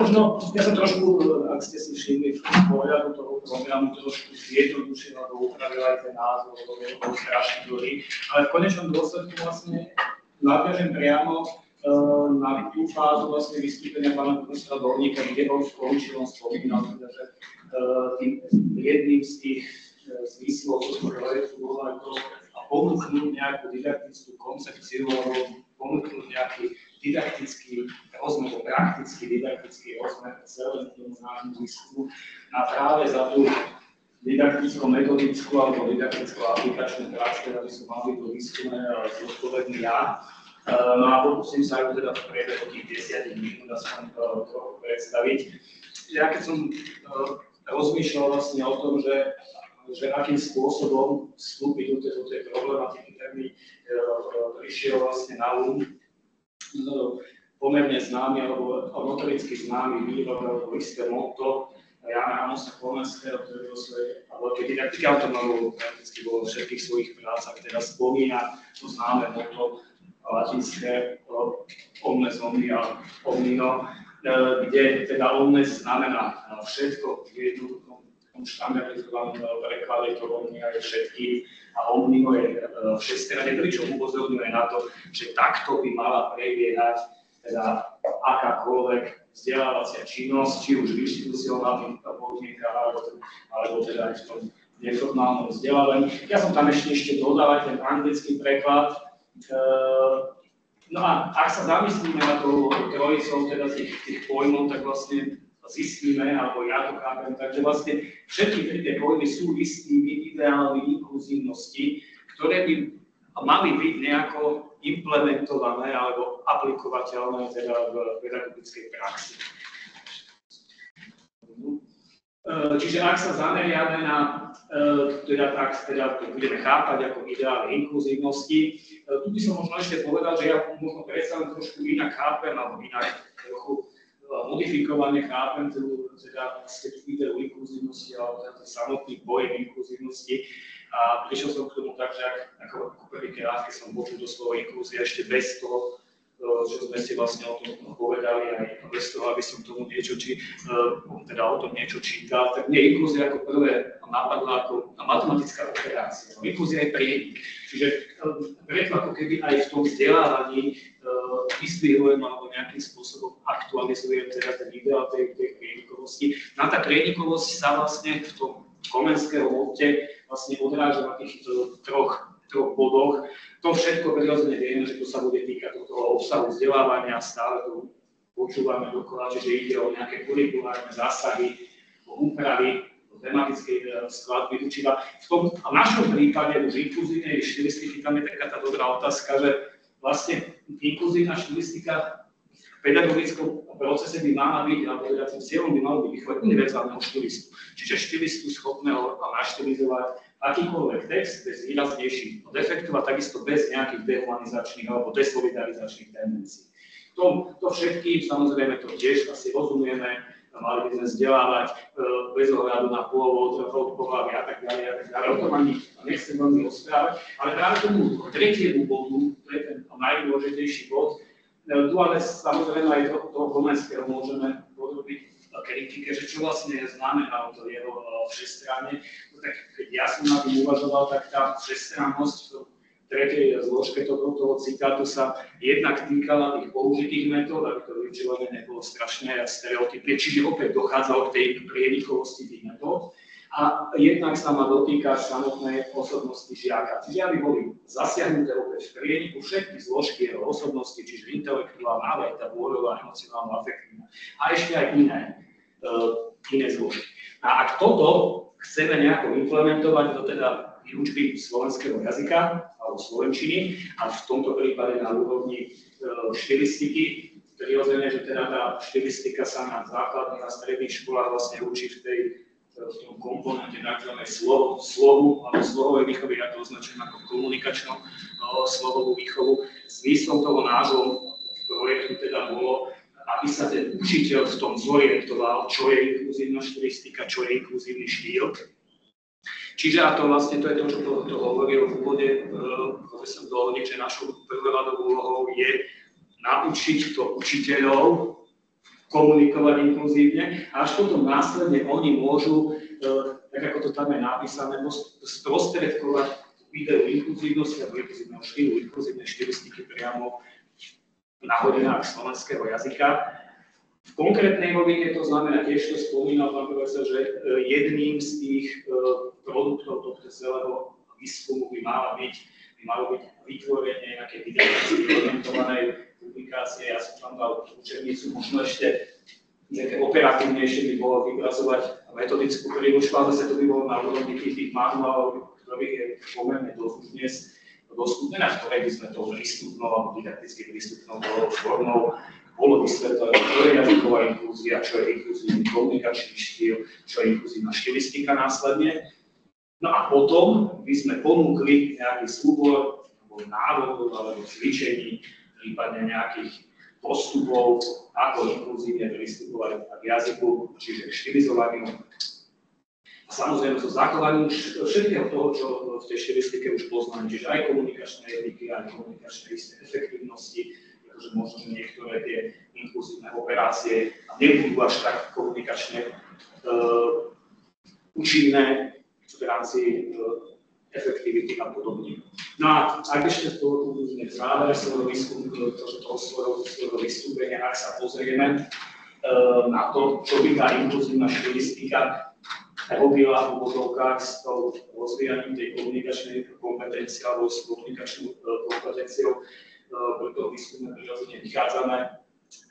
som trošku, ak ste si všimli v pohľadu toho programu, trošku zjednodušil alebo upravil aj ten názov, lebo je to strašne dlhý, ale v konečnom dôsledku vlastne nadviažem priamo na tú fázu vlastne vystúpenia pána profesora Dolníka, kde on skončil, on spomínal, že tým jedným z tých zmyslov tohto projektu bolo aj to ponúknuť nejakú didaktickú koncepciu alebo ponúknuť nejaký didaktický rozmer, praktický didaktický rozmer celému tomu nášmu výskumu a práve za tú didakticko-metodickú alebo didakticko-aplikačnú prax, ktorá by som mal byť do výskume zodpovedný ja. No a pokúsim sa aj teda v priebehu tých 10 minút aspoň trochu predstaviť. Ja keď som rozmýšľal vlastne o tom, že akým spôsobom vstúpiť do tej problematiky, tak mi prišiel vlastne na pomerne známy alebo notoricky známy výrok alebo isté motto Jána Amosa Komenského, ktorý vo svojej didaktike autonomov prakticky vo všetkých svojich prácach teda spomína to známe motto latinské omnes omnia omnino, kde teda omnes znamená všetko v jednoduchom štandardizovanom preklade, to omnia je všetkým a omnino je všestranne, pričom upozorňuje na to, že takto by mala prebiehať teda akákoľvek vzdelávacia činnosť, či už v inštitucionálnych podmienkach, alebo teda aj v tom neformálnom vzdelávaní. Ja som tam ešte dodal aj ten anglický preklad. No a ak sa zamyslíme na to trojicou teda tých pojmov, tak vlastne zistíme, alebo ja to chápem, takže vlastne všetky tie pojmy sú istými ideálmi inkluzívnosti, ktoré by mali byť nejako implementované alebo aplikovateľné teda v pedagogickej praxi. Čiže ak sa zameriame na teda to budeme chápať ako ideály inkluzívnosti, tu by som možno ešte povedal, že ja možno predsa len trošku inak chápem, alebo inak trochu modifikovane chápem teda vlastne tú ideu inkluzívnosti alebo teda samotný pojem inkluzívnosti. A prišiel som k tomu tak, že ako prvýkrát, keď som počul to slovo inklúzia ešte bez toho, čo sme si vlastne o tom povedali, aj bez toho, aby som tomu niečo, teda o tom niečo čítal, tak mne inklúzia ako prvé napadla ako matematická operácia. Inklúzia je prienik. Čiže preto ako keby aj v tom vzdelávaní vyzdvihujem alebo nejakým spôsobom aktualizujem teda ten ideál tej prienikovosti. Na tá prienikovosť sa vlastne v tom Komenského motte vlastne odráža na tých troch bodoch. To všetko prirodzene vieme, že to sa bude týkať toho obsahu vzdelávania, stále to počúvame dokola, že ide o nejaké kurikulárne zásahy, o úpravy, o tematickej skladby učiva. V našom prípade už inkluzívnej štilistiky tam je taká tá dobrá otázka, že vlastne inkluzívna štilistika v pedagogickom procese by mala byť, alebo teda tým cieľom by malo byť vychovať univerzálneho štilistu. Čiže štilistu schopného naštilizovať akýkoľvek text bez výraznejších defektov a takisto bez nejakých dehumanizačných alebo desolidarizačných tendencií. To všetkým, samozrejme, to tiež asi rozumieme, mali by sme vzdelávať bez ohľadu na pôvod, pohlavie a tak ďalej. O tom ani nechcem veľmi rozprávať, ale práve tomu tretiemu bodu, to je ten najdôležitejší bod, tu ale samozrejme aj toho Komenského môžeme podrobiť kritike, že čo vlastne znamená to jeho všestranne. No tak keď ja som na tým uvažoval, tak tá všestrannosť v tretej zložke toho citátu sa jednak týkala tých použitých metód, aby to vyučovanie nebolo strašné a stereotypné, čiže opäť dochádzalo k tej prienikovosti tých metód. A jednak sa ma dotýka samotnej osobnosti žiaka. Čiže aby boli zasiahnuté opäť v prieniku všetky zložky jeho osobnosti, čiže intelektuálna, ale aj tá vôľová, emocionálna, afektívna. A ešte aj iné zložky. A ak toto chceme nejako implementovať do teda výučby slovenského jazyka alebo slovenčiny, a v tomto prípade na úrovni štilistiky, prirodzene, že teda tá štilistika sa na základných a stredných školách vlastne učí v tom komponente takzvanej slovu alebo slovovej výchovy, ja to označujem ako komunikačnú slovovú výchovu. Zmyslom toho názvu projektu teda bolo, aby sa ten učiteľ v tom zorientoval, čo je inkluzívna štilistika, čo je inkluzívny štýl. Čiže a to vlastne to je to, čo to hovoril v úvode profesor Dolník, že našou prvoradovou úlohou je naučiť to učiteľov komunikovať inkluzívne a až potom následne oni môžu, tak ako to tam je napísané, sprostredkovať ideu inkluzívnosti alebo inkluzívneho štýlu, inkluzívnej štilistiky priamo na hodinách slovenského jazyka. V konkrétnej rovine to znamená, tiež to spomínal pán profesor, že jedným z tých produktov tohto celého výskumu by malo byť vytvorenie nejakej didakticky orientovanej publikácie. Ja som tam dal učebnicu, možno ešte nejaké operatívnejšie by bolo vypracovať metodickú príručku, ale zase to by bolo na úrovni tých manuálov, ktorých je pomerne dosť dnes dostupné, na ktorej by sme tou prístupnou alebo didakticky prístupnou formou bolo vysvetlené, čo je jazyková inklúzia, čo je inkluzívny komunikačný štýl, čo je inkluzívna štilistika následne. No a potom by sme ponúkli nejaký súbor alebo návodov alebo cvičení, prípadne nejakých postupov, ako inkluzívne pristupovať k jazyku, čiže k štilizovaniu. A samozrejme so zachovaním všetkého toho, čo v tej štilistike už poznáme, čiže aj komunikačné etiky, aj komunikačné isté efektívnosti, pretože možno, že niektoré tie inkluzívne operácie nebudú až tak komunikačne účinné v rámci efektivity a podobne. No a ak ešte v závere svojho vystúpenia, ak sa pozrieme na to, čo by tá inkluzívna štilistika robila v úvodzovkách s tou rozvíjaním tej komunikačnej kompetencie alebo s komunikačnou kompetenciou, pre toho výskumu prirodzene vychádzame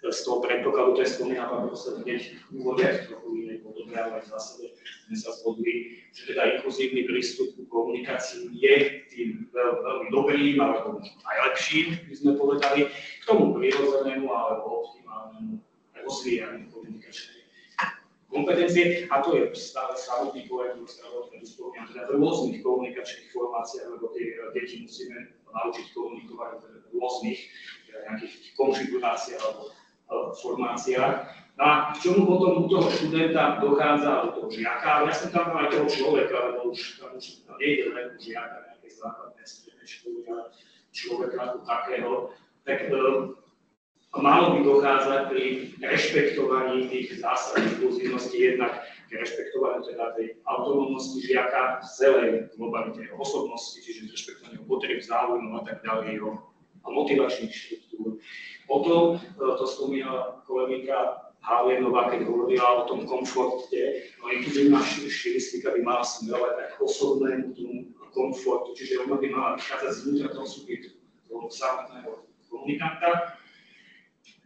z toho predpokladu, to je spomína pán profesor hneď v úvode, v trochu inej podobe, ale v zásade sme sa zhodli, že teda inkluzívny prístup k komunikácii je tým veľmi dobrým alebo najlepším, by sme povedali, k tomu prirodzenému alebo optimálnemu rozvíjaniu komunikačnej kompetencie. A to je stále samotný pojem, ktorý spomínam, teda v rôznych komunikačných formáciách, lebo tie deti musíme naučiť komunikovať v rôznych nejakých konfiguráciách alebo formáciách. No a k čomu potom u toho študenta dochádza, u toho žiaka, ja som tam aj toho človeka, lebo už tam nejde len u žiaka, nejaké základné stredné školy, ale človeka ako takého, tak malo by dochádzať pri rešpektovaní tých zásad inkluzívnosti jednak k rešpektovaniu teda tej autonómnosti žiaka, celej globalite jeho osobnosti, čiže rešpektovaniu potrieb, záujmov a tak ďalej, jeho motivačných štruktúr. Potom to spomínala kolegynka Halienová, keď hovorila o tom komforte, no inkluzívna štilistika by mala smerovať tak osobnému komfortu, čiže ona by mala vychádzať zvnútra toho subjektu, toho samotného komunikanta.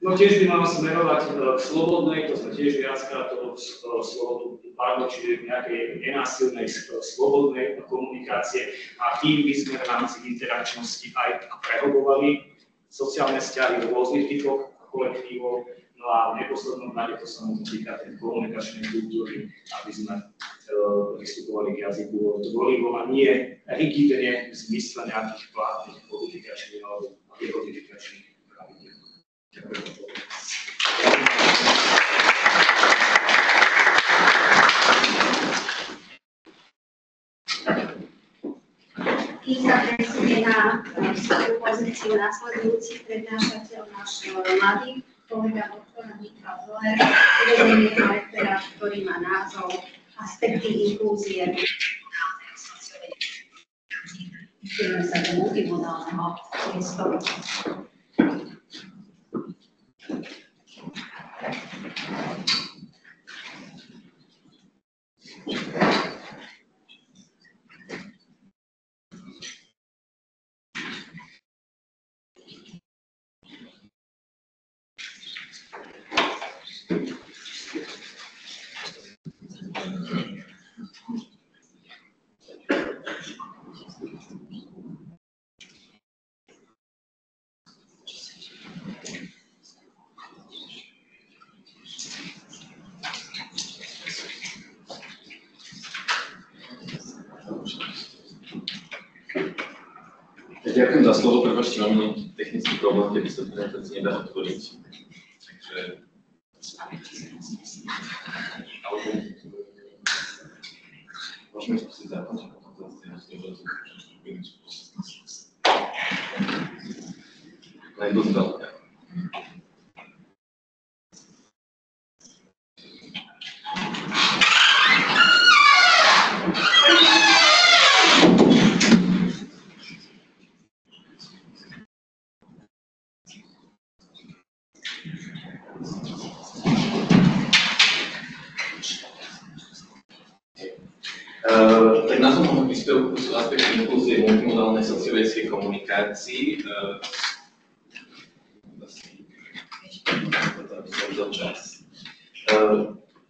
No tiež by mala smerovať k slobodnej, to sme tiež viackrát toho slobodu padlo, čiže nejakej nenásilnej, slobodnej komunikácie a tým by sme v rámci interakčnosti aj prehlbovali sociálne vzťahy v rôznych typoch kolektívov, no a v neposlednom rade to sa môže týkať tej komunikačnej kultúry, aby sme pristupovali k jazyku tvorivo a nie rigidne v zmysle nejakých platných kodifikačných alebo dekodifikačných pravidiel. Tým sa presunie na svoju pozíciu nasledujúci prednášateľ náš mladý kolega doktora Michal Zoller, uvedeného lektora, ktorý má názov Aspekty inklúzie Ideme sa do multimodálneho priestoru. Ďakujem za slovo, prepáčte, mám technický problém, keby sa prezentácia nedá otvoriť. Takže... Môžeme skúsiť zakončiť potom zase len dosť veľká. Tak názvom môjho príspevku sú aspekty inklúzie multimodálnej sociovedeckej komunikácii.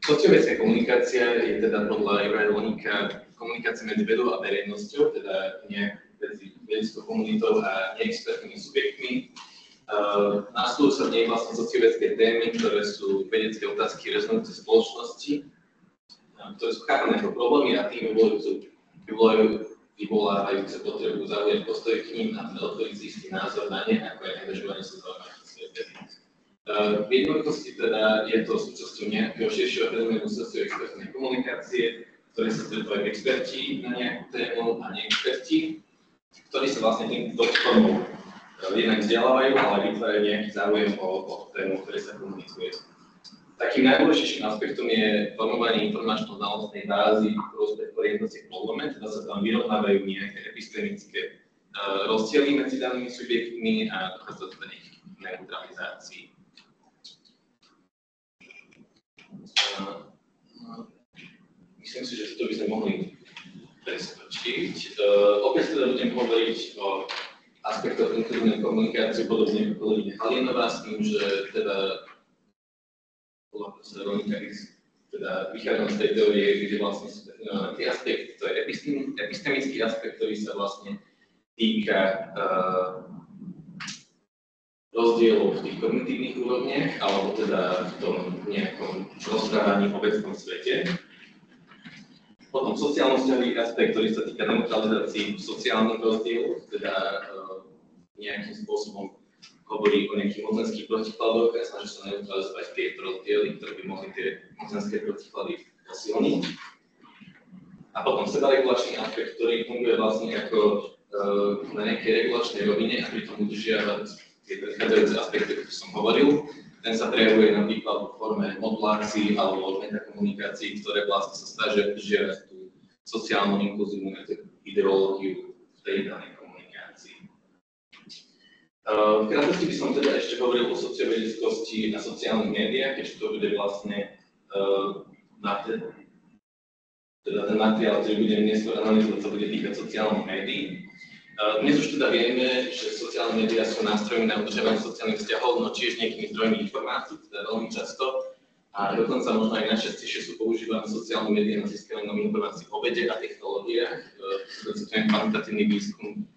Sociovedecká komunikácia je teda podľa Ivana Loníka komunikácia medzi vedou a verejnosťou, teda nejak medzi vedeckou komunitou a neexpertnými subjektmi. Následujú sa v nej vlastne sociovedecké témy, ktoré sú vedecké otázky rezonujúce spoločnosti, ktoré sú chápané ako problémy a tým vyvolávajúce potrebu zaujať postoj k ním a otvoriť si istý názor na ne, ako aj angažovanie sa zaujímavých svetov. V jednoduchosti teda je to súčasťou nejakého širšieho fenoménu socioexpertnej komunikácie, ktoré sa stretávajú experti na nejakú tému a neexperti, ktorí sa vlastne týmto formou jednak vzdelávajú, ale aj vytvárajú nejaký záujem o tému, ktoré sa komunikuje. Takým najdôležitejším aspektom je formovanie informačno-znalostnej bázy v prospech jednotiek problém, teda sa tam vyrovnávajú nejaké epistemické rozdiely medzi danými subjektmi a dochádza do ich neutralizácii. Myslím si, že to by sme mohli preskočiť. Opäť teda budem hovoriť o aspektoch inkluzívnej komunikácie, podobne ako kolegyňa Halienová, s tým, že teda teda vychádzam z tej teórie, kde vlastne sú definované tie aspekty, to je epistemický aspekt, ktorý sa vlastne týka rozdielov v tých kognitívnych úrovniach, alebo teda v tom nejakom rozprávaní o obecnom svete. Potom sociálno-vzťahový aspekt, ktorý sa týka neutralizácií sociálnych rozdielov, teda nejakým spôsobom hovorí o nejakých mocenských protikladoch a snaží sa neutralizovať tieto rozdiely, ktoré by mohli tie mocenské protiklady posilniť. A potom sebaregulačný aspekt, ktorý funguje vlastne ako na nejakej regulačnej rovine a pritom udržiavať tie predchádzajúce aspekty, ktoré som hovoril. Ten sa prejavuje napríklad vo forme modulácií alebo metakomunikácií, ktoré vlastne sa snažia udržiavať tú sociálnu inkluzívnu ideológiu v tej danej komunikácii. V krátkosti by som teda ešte hovoril o sociovedeckosti na sociálnych médiách, keďže to bude vlastne teda ten materiál, ktorý budem neskôr analyzovať, sa bude týkať sociálnych médií. Dnes už teda vieme, že sociálne médiá sú nástrojmi na udržiavanie sociálnych vzťahov, no tiež nejakými zdrojmi informácií, teda veľmi často. A dokonca možno aj najčastejšie sú používané sociálne médiá na získanie nových informácií o vede a technológiách. Citujem kvantitatívny výskum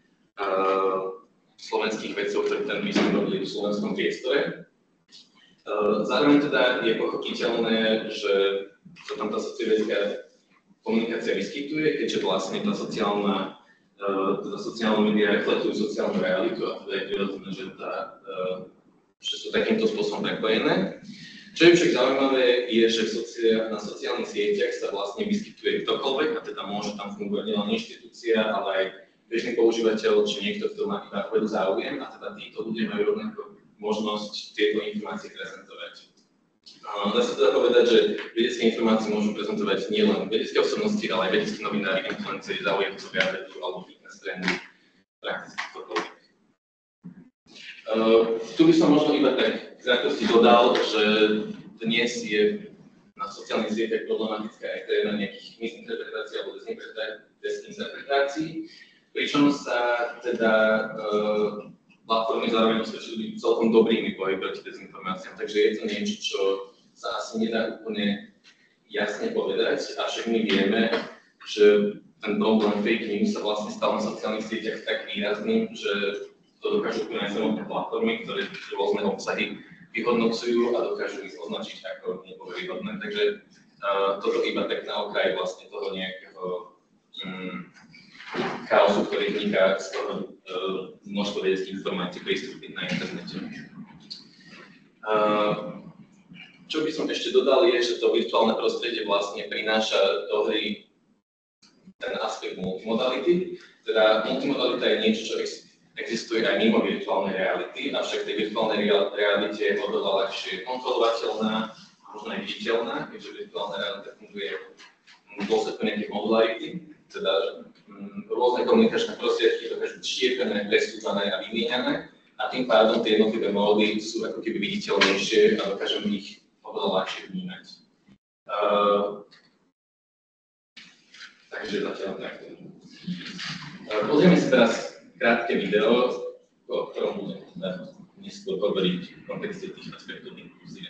slovenských vedcov, ktorí ten výskum robili v slovenskom priestore. Zároveň teda je pochopiteľné, že sa tam tá sociovedecká komunikácia vyskytuje, keďže vlastne tá sociálne médiá reflektujú sociálnu realitu a teda je prirodzené, že sú takýmto spôsobom prepojené. Čo je však zaujímavé, je, že na sociálnych sieťach sa vlastne vyskytuje ktokoľvek a teda môže tam fungovať nielen inštitúcia, ale aj bežný používateľ, či niekto, kto má iba chvíľu záujem a teda títo ľudia majú rovnako možnosť tieto informácie prezentovať. Dá sa teda povedať, že vedecké informácie môžu prezentovať nielen vedecké osobnosti, ale aj vedeckí novinári, influenceri, záujemcovia vedu alebo fitness trendy, prakticky ktokoľvek. Tu by som možno iba tak v krátkosti dodal, že dnes je na sociálnych sieťach problematická aj téma nejakých misinterpretácií alebo dezinterpretácií, pričom sa teda platformy zároveň osvedčili byť celkom dobrými boji proti dezinformáciám, takže je to niečo, čo sa asi nedá úplne jasne povedať, avšak my vieme, že ten problém fake news sa vlastne stal na sociálnych sieťach tak výrazným, že to dokážu úplne samotné platformy, ktoré rôzne obsahy vyhodnocujú a dokážu ich označiť ako nedôveryhodné. Takže toto iba tak na okraj vlastne toho nejakého chaosu, ktorý vzniká z toho množstvo vedeckých informácií prístupných na internete. Čo by som ešte dodal je, že to virtuálne prostredie vlastne prináša do hry ten aspekt multimodality. Teda multimodalita je niečo, čo existuje aj mimo virtuálnej reality, avšak tej virtuálnej realite je oveľa ľahšie kontrolovateľná, možno aj viditeľná, keďže virtuálna realita funguje v dôsledku nejakej modularity, teda rôzne komunikačné prostriedky dokážu byť štiepené, presúvané a vymieňané a tým pádom tie jednotlivé módy sú ako keby viditeľnejšie a dokážeme ich oveľa ľahšie vnímať. Takže zatiaľ takto. Pozrieme si teraz krátke video, o ktorom budem neskôr hovoriť v kontexte tých aspektov inklúzie.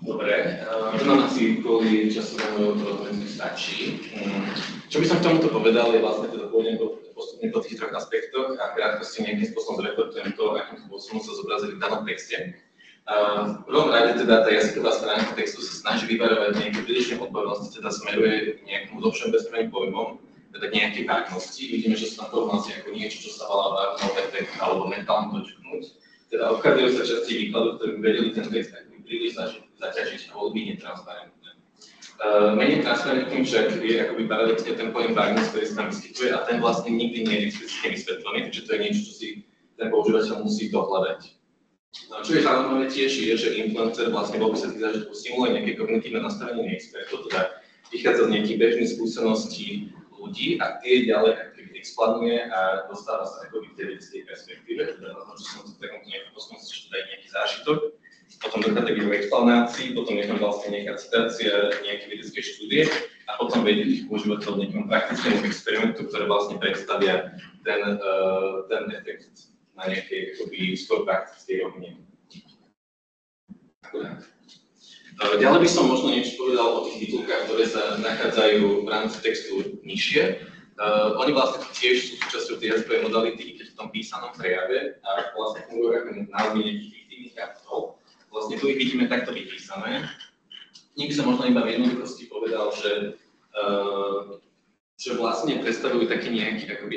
Dobre, to nám asi kvôli časovému rozhodnutiu stačí. Čo by som k tomuto povedal, je vlastne teda pôjdem postupne po tých troch aspektoch a krátkosti nejakým spôsobom zreportujem to, akým spôsobom sa zobrazili v danom texte. V prvom rade teda tá jazyková stránka textu sa snaží vyvarovať nejaké prílišné odbornosti, teda smeruje k nejakým všeobecným pojmom, teda k nejakej vágnosti. Vidíme, že sú tam formácie ako niečo, čo sa volá vágnou efekt alebo mentálne dočknúť. Teda obchádzajú sa časti výkladu, ktoré by vedeli ten text príliš zaťažiť a bolo by netransparentné. Menej transparentným však je akoby paradoxne ten pojem vágnosť, ktorý sa tam vyskytuje a ten vlastne nikdy nie je explicitne vysvetlený, takže to je niečo, čo si ten používateľ musí dohľadať. Čo je zaujímavé tiež je, že influencer vlastne vo výsledku zážitku simuluje nejaké kognitívne nastavenie expertov, teda vychádza z nejakých bežných skúseností ľudí a tie ďalej aktivity explanuje a dostáva sa akoby k tej vedeckej perspektíve, teda na to, že som to v takomto nejakom postupu ešte dajú nejaký zážitok. Potom dochádza k jeho explanácii, potom je tam vlastne nejaká citácia nejaké vedecké štúdie a potom vedie používateľ nejakom praktickému experimentu, ktoré vlastne predstavia ten efekt na nejakej akoby skôr praktickej rovine. Ďalej by som možno niečo povedal o tých titulkách, ktoré sa nachádzajú v rámci textu nižšie. Oni vlastne tiež sú súčasťou tej jazykovej modality, keď v tom písanom prejave a vlastne fungujú ako názvy nejakých fiktívnych kapitol. Vlastne tu ich vidíme takto vypísané. Niekdy som možno iba v jednoduchosti povedal, že vlastne predstavujú taký nejaký akoby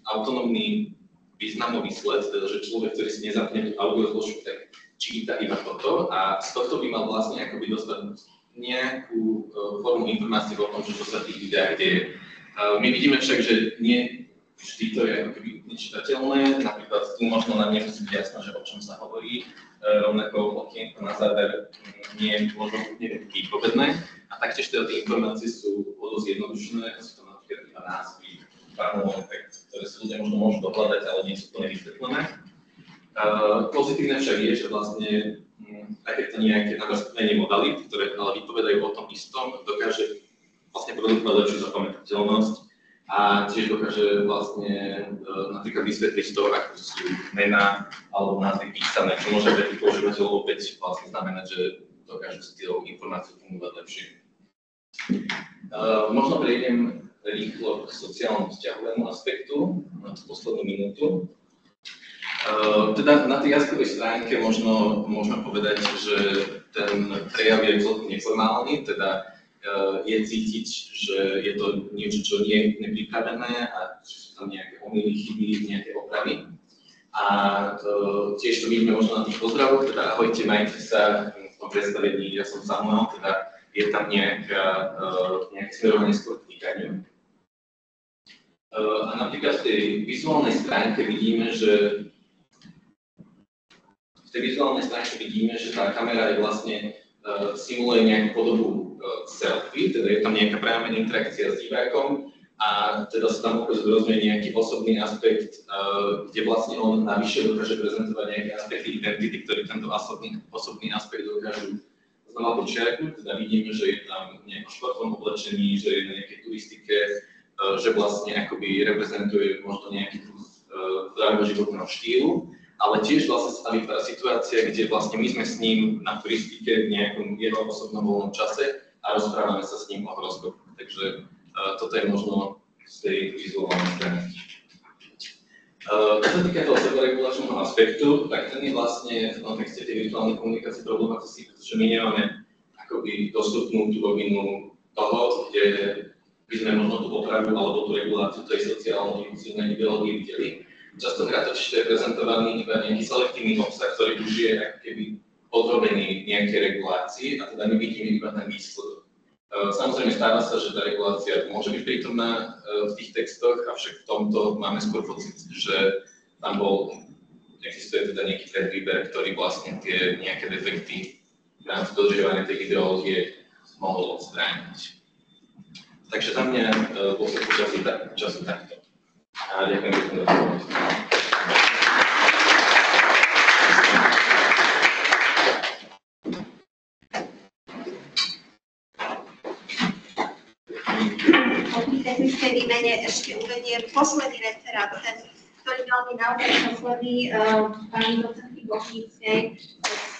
autonómny významový sled, teda že človek, ktorý si nezapne tú audio zložku, tak číta iba toto a z tohto by mal vlastne akoby dostať nejakú formu informácií o tom, čo sa v tých videách deje. My vidíme však, že nie vždy to je akoby nečitateľné, napríklad tu možno nám nemusí byť jasno, že o čom sa hovorí, rovnako okienko na záver nie je možno úplne výpovedné a taktiež teda tie informácie sú dosť jednodušené, sú to napríklad iba názvy, Barnumov efekt, ktoré si ľudia možno môžu dohľadať, ale nie sú plne vysvetlené. Pozitívne však je, že vlastne takéto nejaké menej modality, ktoré ale vypovedajú o tom istom, dokáže vlastne produkovať lepšiu zapamätateľnosť a tiež dokáže vlastne napríklad vysvetliť to, ako sú mená alebo názvy písané, čo môže pre tých používateľov opäť vlastne znamenať, že dokážu s tým informáciou fungovať lepšie. Možno prejdem rýchlo k sociálnom vzťahovému aspektu na tú poslednú minútu. Teda na tej jazykovej stránke môžeme povedať, že ten prejav je celkom neformálny, teda je cítiť, že je to niečo, čo nie je nepripravené a že sú tam nejaké omyly, chyby, nejaké opravy. A tiež to vidíme možno na tých pozdravoch, teda ahojte, majte sa v tom predstavení, ja som Samuel, teda je tam nejaké smerovanie skôr k týkaniu. A napríklad v tej vizuálnej stránke vidíme, že tá kamera je vlastne simuluje nejakú podobu selfie, teda je tam nejaká priama interakcia s divákom a teda sa tam opäť zdôrazňuje nejaký osobný aspekt, kde vlastne on navyše dokáže prezentovať nejaké aspekty identity, ktoré tento osobný aspekt dokážu znova počiarknúť. Teda vidíme, že je tam nejaké športovom oblečení, že je na nejakej turistike, že vlastne akoby reprezentuje možno nejaký druh zdravého životného štýlu. Ale tiež vlastne sa vytvára situácia, kde vlastne my sme s ním na turistike v nejakom jeho osobnom voľnom čase a rozprávame sa s ním o horoskopu. Takže toto je možno z tej vizuálnej strany. Čo sa týka toho sebaregulačného aspektu, tak ten je vlastne v kontexte tej virtuálnej komunikácie problematický, pretože my nemáme akoby dostupnú tú rovinu toho, kde by sme možno tú opravu alebo tú reguláciu tej sociálnej ideológie videli. Častokrát totiž to je prezentovaný iba nejaký selektívny obsah, ktorý už je ako keby podrobený nejakej regulácii a teda my vidíme iba ten výsledok. Samozrejme stáva sa, že tá regulácia môže byť prítomná v tých textoch, avšak v tomto máme skôr pocit, že tam existuje teda nejaký predvýber, ktorý vlastne tie nejaké defekty v rámci dodržiavania tej ideológie mohol odstrániť. Takže za mňa poslednú času takto. A ďakujem pekne za pozornosť. Po technickej výmene ešte uvediem posledný referát, ten, ktorý veľmi naozaj posledný pani docenty Bochníckej,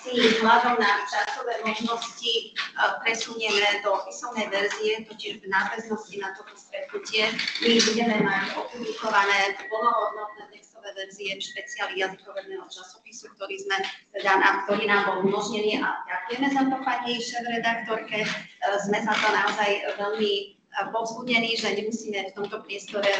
si vzhľadom na časové možnosti presunieme do písomnej verzie, totiž v náväznosti na toto stretnutie my budeme mať opublikované plnohodnotné textové verzie špeciály jazykovedného časopisu, ktorý nám bol umožnený a ďakujeme za to pani šéfredaktorke. Sme za to naozaj veľmi povzbudení, že nemusíme v tomto priestore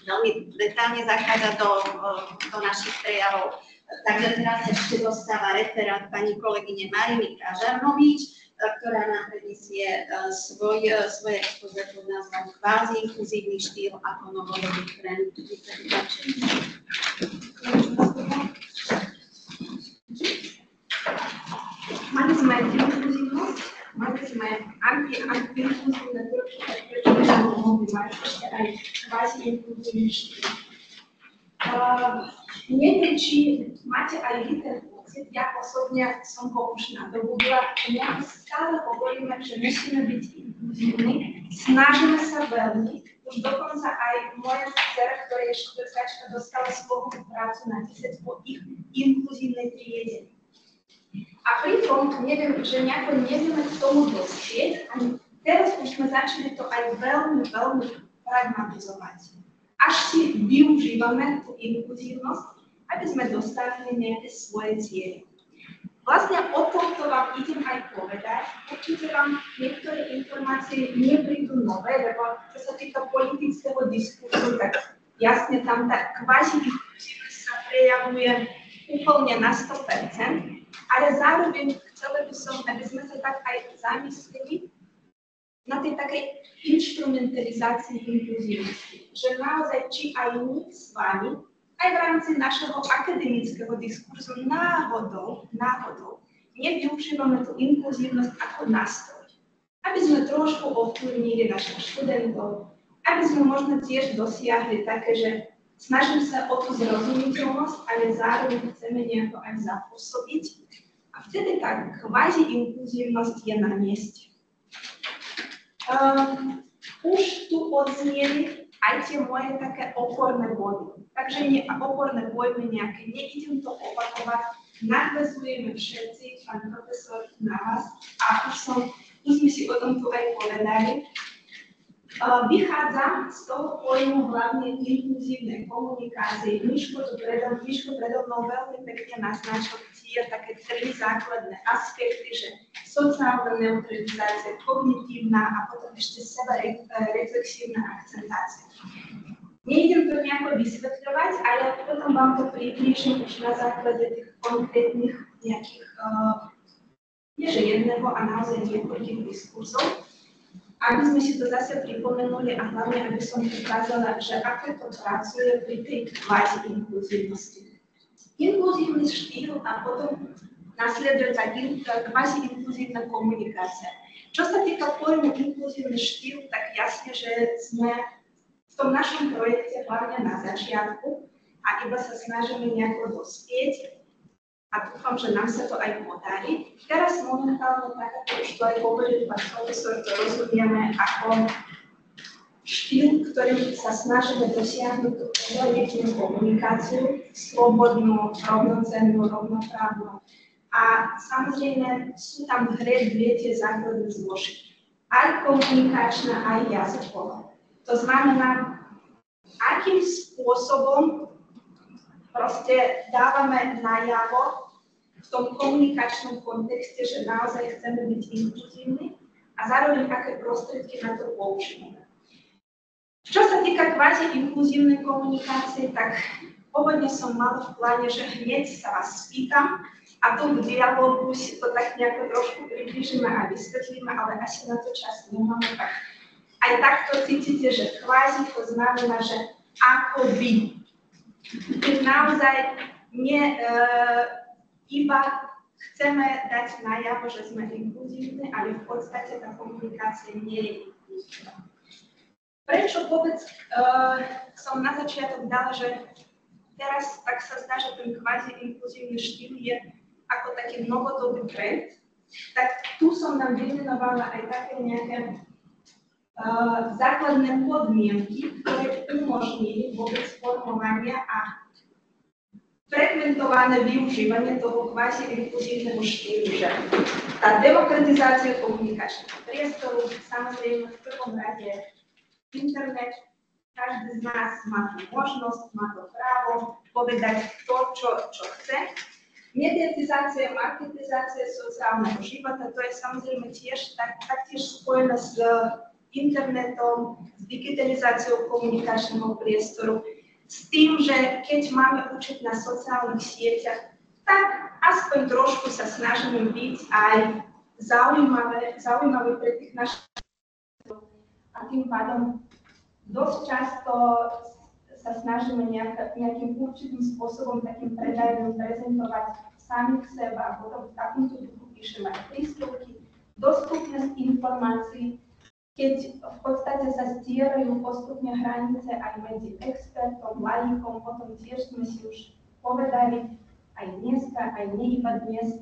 veľmi detálne zachádzať do našich prejavov. Takže teraz ešte dostáva referát pani kolegyne Mariny Kažarnovič, ktorá nám predniesie svoje expoze pod názvom Kvázi inkluzívny štýl ako novodobý trend. Mali sme inkluzívnosť, mali sme anti-inkluzívne kroky, prečo by sme mohli mať ešte aj kvázi inkluzívny štýl. Neviem, či máte aj vy ten pocit, ja osobne som ho už nadobudla, ja stále hovoríme, že musíme byť inkluzívni, snažíme sa veľmi, už dokonca aj moja dcera, ktorá je štvrťačka, dostala svoju prácu na 10 po inkluzívnej triede. A pritom, neviem, že nejako nevieme k tomu dospieť, ani teraz už sme začali to aj veľmi, veľmi pragmatizovať. Až si využívame tú inkluzívnosť, aby sme dostali nejaké svoje ciele. Vlastne o tomto vám idem aj povedať. Určite vám niektoré informácie neprídu nové, lebo čo sa týka politického diskursu, tak jasne tam tá kvázi-inkluzívnosť sa prejavuje úplne na 100%, ale zároveň chcela by som, aby sme sa tak aj zamysleli na tej takej instrumentalizácii inkluzívnosti. Že naozaj, či aj my s vami, aj v rámci našeho akademického diskurzu náhodou nevyužívame tú inkluzívnosť ako nástroj. Aby sme trošku ovplyvnili našich študentov, aby sme možno tiež dosiahli také, že snažím sa o tú zrozumiteľnosť, ale zároveň chceme nejako aj zapôsobiť. A vtedy tá kvázi-inkluzívnosť je na mieste. Už tu odzneli aj tie moje také oporné body. Takže nie oporné pojmy nejaké, neidem to opakovať, nadväzujeme všetci, pán profesor, na vás a už sme si o tom tu aj povedali. Vychádza z toho pojmu hlavne inkluzívnej komunikácie. Miško predo mnou veľmi pekne naznačil tie také tri základné aspekty, že sociálna neutralizácia, kognitívna a potom ešte sebareflexívna akcentácia. Nejdem to nejako vysvetľovať, ale potom vám to priblížim už na základe tých konkrétnych nejakých, nie že jedného a naozaj niekoľkých diskurzov. Aby sme si to zase pripomenuli a hlavne, aby som ukázala, že ako to pracuje pri tej kvázi-inkluzívnosti. Inkluzívny štýl a potom nasleduje tá kvázi-inkluzívna komunikácia. Čo sa týka pojmu inkluzívny štýl, tak jasne, že sme v tom našom projekte hlavne na začiatku a iba sa snažíme nejako dospieť a dúfam, že nám sa to aj podarí. Teraz momentálne, tak ako už to aj hovoril pán profesor, to rozumieme ako štýl, ktorým sa snažíme dosiahnuť tú plnohodnotnú komunikáciu, slobodnú, rovnocennú, rovnoprávnu. A samozrejme sú tam v hre dve tie základné zložky. Aj komunikačná, aj jazyková. To znamená, akým spôsobom proste dávame najavo v tom komunikačnom kontexte, že naozaj chceme byť inkluzívni a zároveň aké prostriedky na to používame. Čo sa týka kvázi-inkluzívnej komunikácie, tak pôvodne som mala v pláne, že hneď sa vás spýtam a tu v dialógu si to tak nejako trošku priblížime a vysvetlíme, ale asi na to čas nemáme, tak aj takto cítite, že kvázi to znamená, že ako by. Keď naozaj nie iba chceme dať najavo, že sme inkluzívni, ale v podstate tá komunikácia nie je inkluzívna. Prečo vôbec som na začiatok dala, že teraz tak sa zdá, že ten kvázi-inkluzívny štýl je ako taký novodobý trend, tak tu som nám vymenovala aj také nejaké základné podmienky, ktoré umožnili vôbec formovanie a fragmentované využívanie toho kvázi-inkluzívneho štýlu, že tá demokratizácia komunikačného priestoru, samozrejme v prvom rade internet, každý z nás má tú možnosť, má to právo povedať to, čo chce. Mediatizácia, marketizácia sociálneho života, to je samozrejme tiež taktiež spojené s internetom, s digitalizáciou komunikačného priestoru, s tým, že keď máme učiť na sociálnych sieťach, tak aspoň trošku sa snažíme byť aj zaujímavé pre tých našich a tým pádom dosť často sa snažíme nejakým určitým spôsobom, takým predajom prezentovať samých seba a potom v takomto duchu píšeme aj príspevky, dostupnosť informácií, keď v podstate sa stierajú postupne hranice aj medzi expertom, laikom, potom tiež sme si už povedali aj dneska, aj nie iba dnes.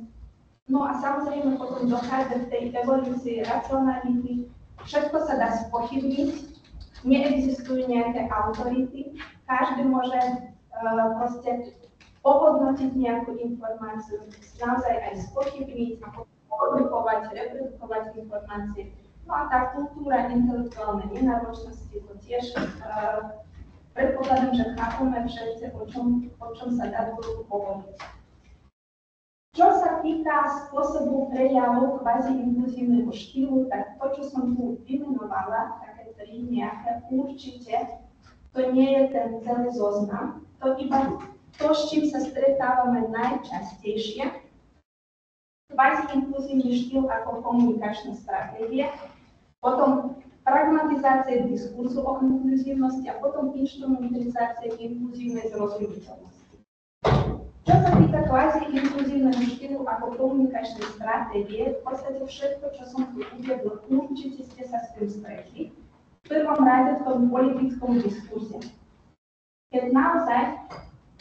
No a samozrejme potom dochádza v tej evolúcii racionality, všetko sa dá spochybniť, neexistujú nejaké autority, každý môže proste ohodnotiť nejakú informáciu, naozaj aj spochybniť, publikovať, reprodukovať informácie. No a tá kultúra intelektuálnej nenáročnosti, to tiež predpokladám, že chápeme všetci, o čom sa dá hovoriť. Čo sa týka spôsobu prejavu kvázi-inkluzívneho štýlu, tak to, čo som tu vymenovala, také tri nejaké, určite to nie je ten celý zoznam, to iba to, s čím sa stretávame najčastejšie, kvázi-inkluzívny štýl ako komunikačná stratégia, potom pragmatizácia diskurzu o inkluzívnosti a potom instrumentalizácia inkluzívnej zrozumiteľnosti. Čo sa týka kvázi-inkluzívneho štýlu ako komunikačnej stratégie, v podstate všetko, čo som tu uviedla, určite ste sa s tým stretli. V prvom rade v tom politickom diskurze. Keď naozaj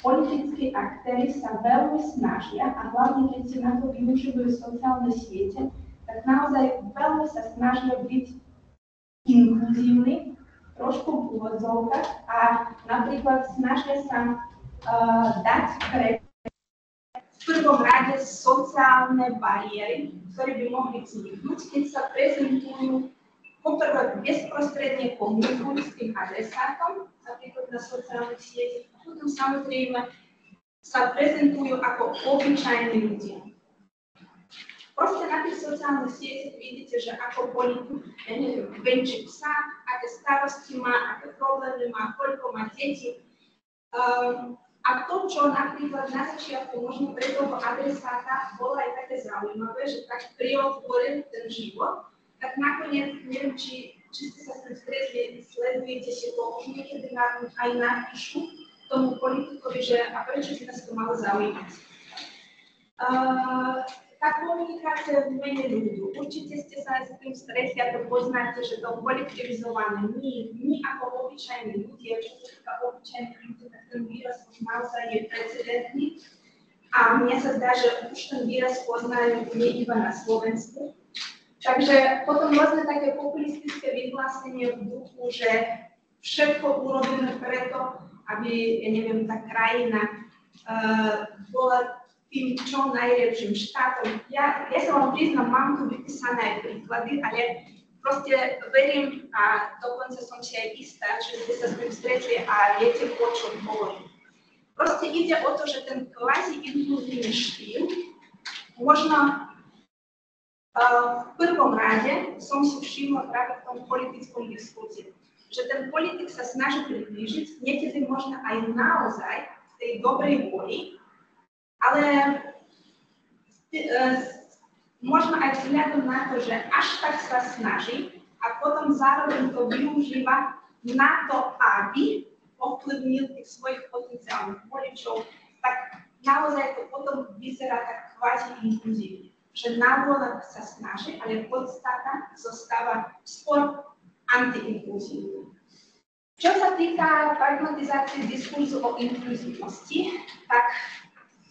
politickí aktéri sa veľmi snažia, a hlavne keď si na to využívajú sociálne siete, tak naozaj veľmi sa snažia byť inkluzívni, trošku v úvodzovkách a napríklad snažia sa dať pre v prvom rade sociálne bariéry, ktoré by mohli vzniknúť, keď sa prezentujú, poprvé bezprostredne komunikujú s tým adresátom, napríklad na sociálnych sieťach, a potom samozrejme sa prezentujú ako obyčajní ľudia. Proste na tých sociálnych sieťach vidíte, že ako politik, ja neviem, venčí psa, aké starosti má, aké problémy má, koľko má detí. A to, čo napríklad na začiatku možno pre toho adresáta bolo aj také zaujímavé, že tak priotvoril ten život, tak nakoniec, neviem, či ste sa s tým stretli, sledujete si to, už niekedy aj napíšu tomu politikovi, že a prečo by nás to malo zaujímať. Tá komunikácia v mene ľudu. Určite ste sa s tým stretli, ako poznáte, že to kolektivizované my ako obyčajní ľudia, čo sa týka obyčajných ľudí, tak ten výraz už naozaj je precedentný. A mne sa zdá, že už ten výraz poznajú nie iba na Slovensku. Takže potom vlastne také populistické vyhlásenie v duchu, že všetko urobíme preto, aby, ja neviem, tá krajina bola tým čo najlepším štátom. Ja sa vám priznám, mám tu vypísané aj príklady, ale proste verím a dokonca som si aj istá, že ste sa s tým stretli a viete, o čom hovorím. Proste ide o to, že ten kvázi-inkluzívny štýl, možno v prvom rade som si všimla práve v tom politickom diskurze, že ten politik sa snaží priblížiť, niekedy možno aj naozaj v tej dobrej vôli, ale možno aj vzhľadom na to, že až tak sa snaží a potom zároveň to využíva na to, aby ovplyvnil tých svojich potenciálnych voličov, tak naozaj to potom vyzerá tak kvázi inkluzívne. Že návonok sa snaží, ale podstata zostáva skôr antiinkluzívna. Čo sa týka pragmatizácie diskurzu o inkluzívnosti, tak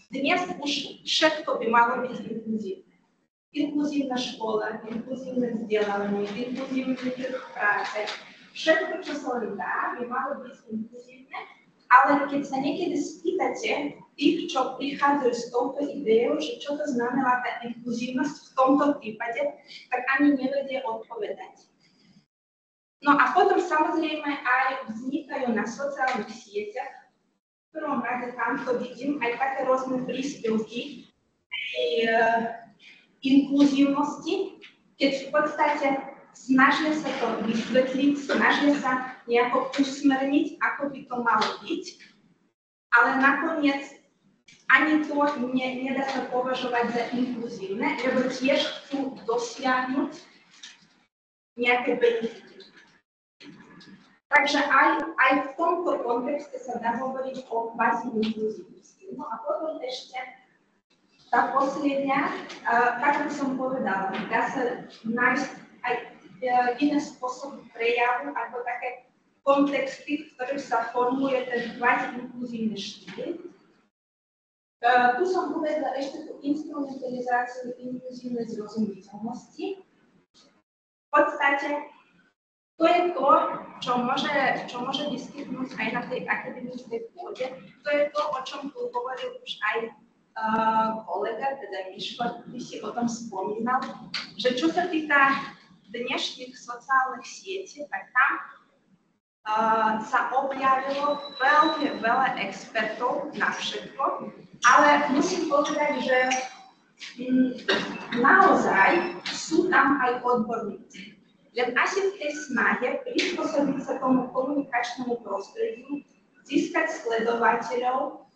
dnes už všetko by malo byť inkluzívne. Inkluzívna škola, inkluzívne vzdelávanie, inkluzívny trh práce, všetko, čo sa len dá, by malo byť inkluzívne, ale keď sa niekedy spýtate tých, čo prichádzajú s touto ideou, že čo to znamená tá inkluzívnosť v tomto prípade, tak ani nevedia odpovedať. No a potom samozrejme aj vznikajú na sociálnych sieťach, v prvom rade tam to vidím, aj také rôzne príspevky inkluzívnosti, keď v podstate snažia sa to vysvetliť, snažia sa nejako usmerniť, ako by to malo byť, ale nakoniec ani to nedá sa považovať za inkluzívne, lebo tiež chcú dosiahnuť nejaké benefity. Takže aj v tomto kontexte sa dá hovoriť o kvazi-inkluzívnosti. No a potom ešte tá posledná, tak ako som povedala, dá sa nájsť aj iné spôsoby prejavu, ako také kontexty, v ktorých sa formuje ten kvazi-inkluzívny štýl. Tu som uvedla ešte tú instrumentalizáciu inkluzívnej zrozumiteľnosti. V podstate to je to, čo môže vyskytnúť aj na tej akademickej pôde. To je to, o čom tu hovoril už aj kolega, teda Miško, ty si o tom spomínal, že čo sa týka dnešných sociálnych sietí, tak tam sa objavilo veľmi veľa expertov na všetko, ale musím povedať, že naozaj sú tam aj odborníci. Len asi v tej snahe prispôsobiť sa tomu komunikačnému prostrediu, získať sledovateľov.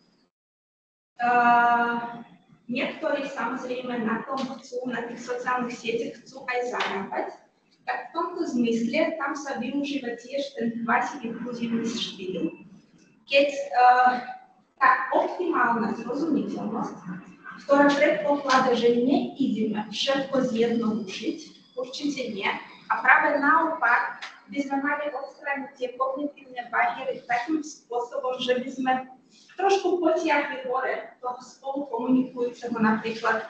Niektorí samozrejme na tom chcú, na tých sociálnych sieťach chcú aj zarábať. Tak v tomto zmysle tam sa využíva tiež ten kvazi-inkluzívny štýl, keď tá optimálna zrozumiteľnosť, ktorá predpokladá, že neideme všetko zjednodušiť, určite nie, a práve naopak by sme mali odstrániť tie kognitívne bariéry takým spôsobom, že by sme trošku potiahli hore toho spolukomunikujúceho napríklad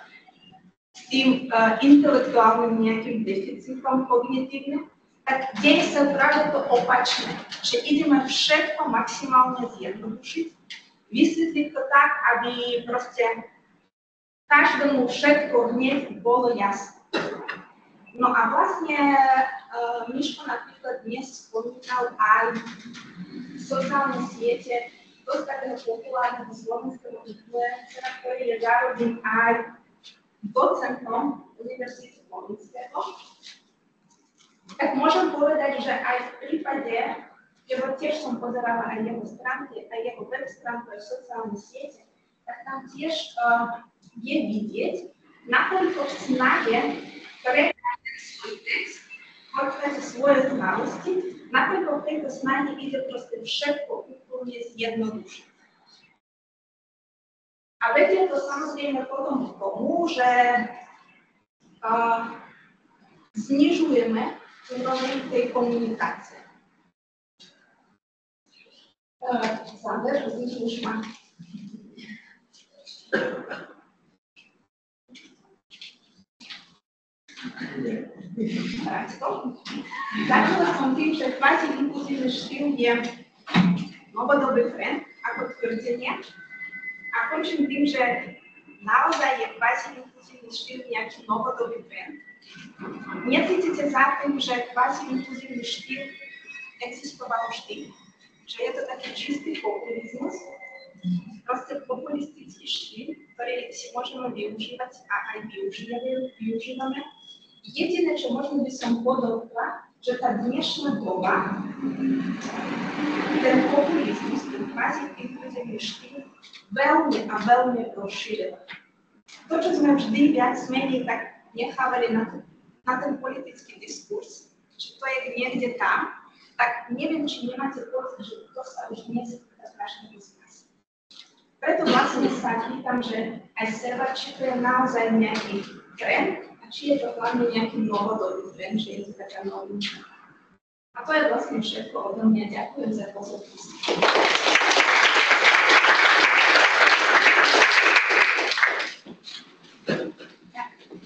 s tým intelektuálnym nejakým deficitom kognitívnym, tak deje sa práve to opačné, že ideme všetko maximálne zjednodušiť, vysvetliť to tak, aby proste každému všetko hneď bolo jasné. No a vlastne Miško napríklad dnes spomínal aj sociálne siete dosť takého populárneho slovenského influencera, ktorý je zároveň aj docentom Univerzity Komenského. Tak môžem povedať, že aj v prípade, lebo tiež som pozerala aj jeho stránky, aj jeho web stránku, aj sociálne siete, tak tam tiež je vidieť, nakoľko v snahe predať svoj text, podať svoje znalosti, nakoľko v tejto snahe ide proste všetko úplne zjednodušiť. A vedie to samozrejme potom k tomu, že znižujeme úroveň tej komunikácie. Sander, už ma. Začala som tým, že kvazi-inkluzívny štýl je novodobý trend ako tvrdenie a končím tým, že naozaj je kvazi-inkluzívny štýl nejaký novodobý trend. Necítite za tým, že kvazi-inkluzívny štýl existoval vždy, že je to taký čistý populizmus, proste populistický štýl, ktorý si môžeme využívať a aj využívame. Jediné, čo možno by som podotkla, že tá dnešná doba, ten populizmus, ten kvazi-inkluzívny štýl veľmi a veľmi rozšíril. To, čo sme vždy viac menej tak nechávali na ten politický diskurs, že to je niekde tam, tak neviem, či nemáte pocit, že to sa už dnes strašne rozkazí. Preto vlastne sa pýtam, že aj seba, či to je naozaj nejaký trend, a či je to hlavne nejaký novodobý trend, že je to taká novinka. A to je vlastne všetko odo mňa. Ďakujem za pozornosť.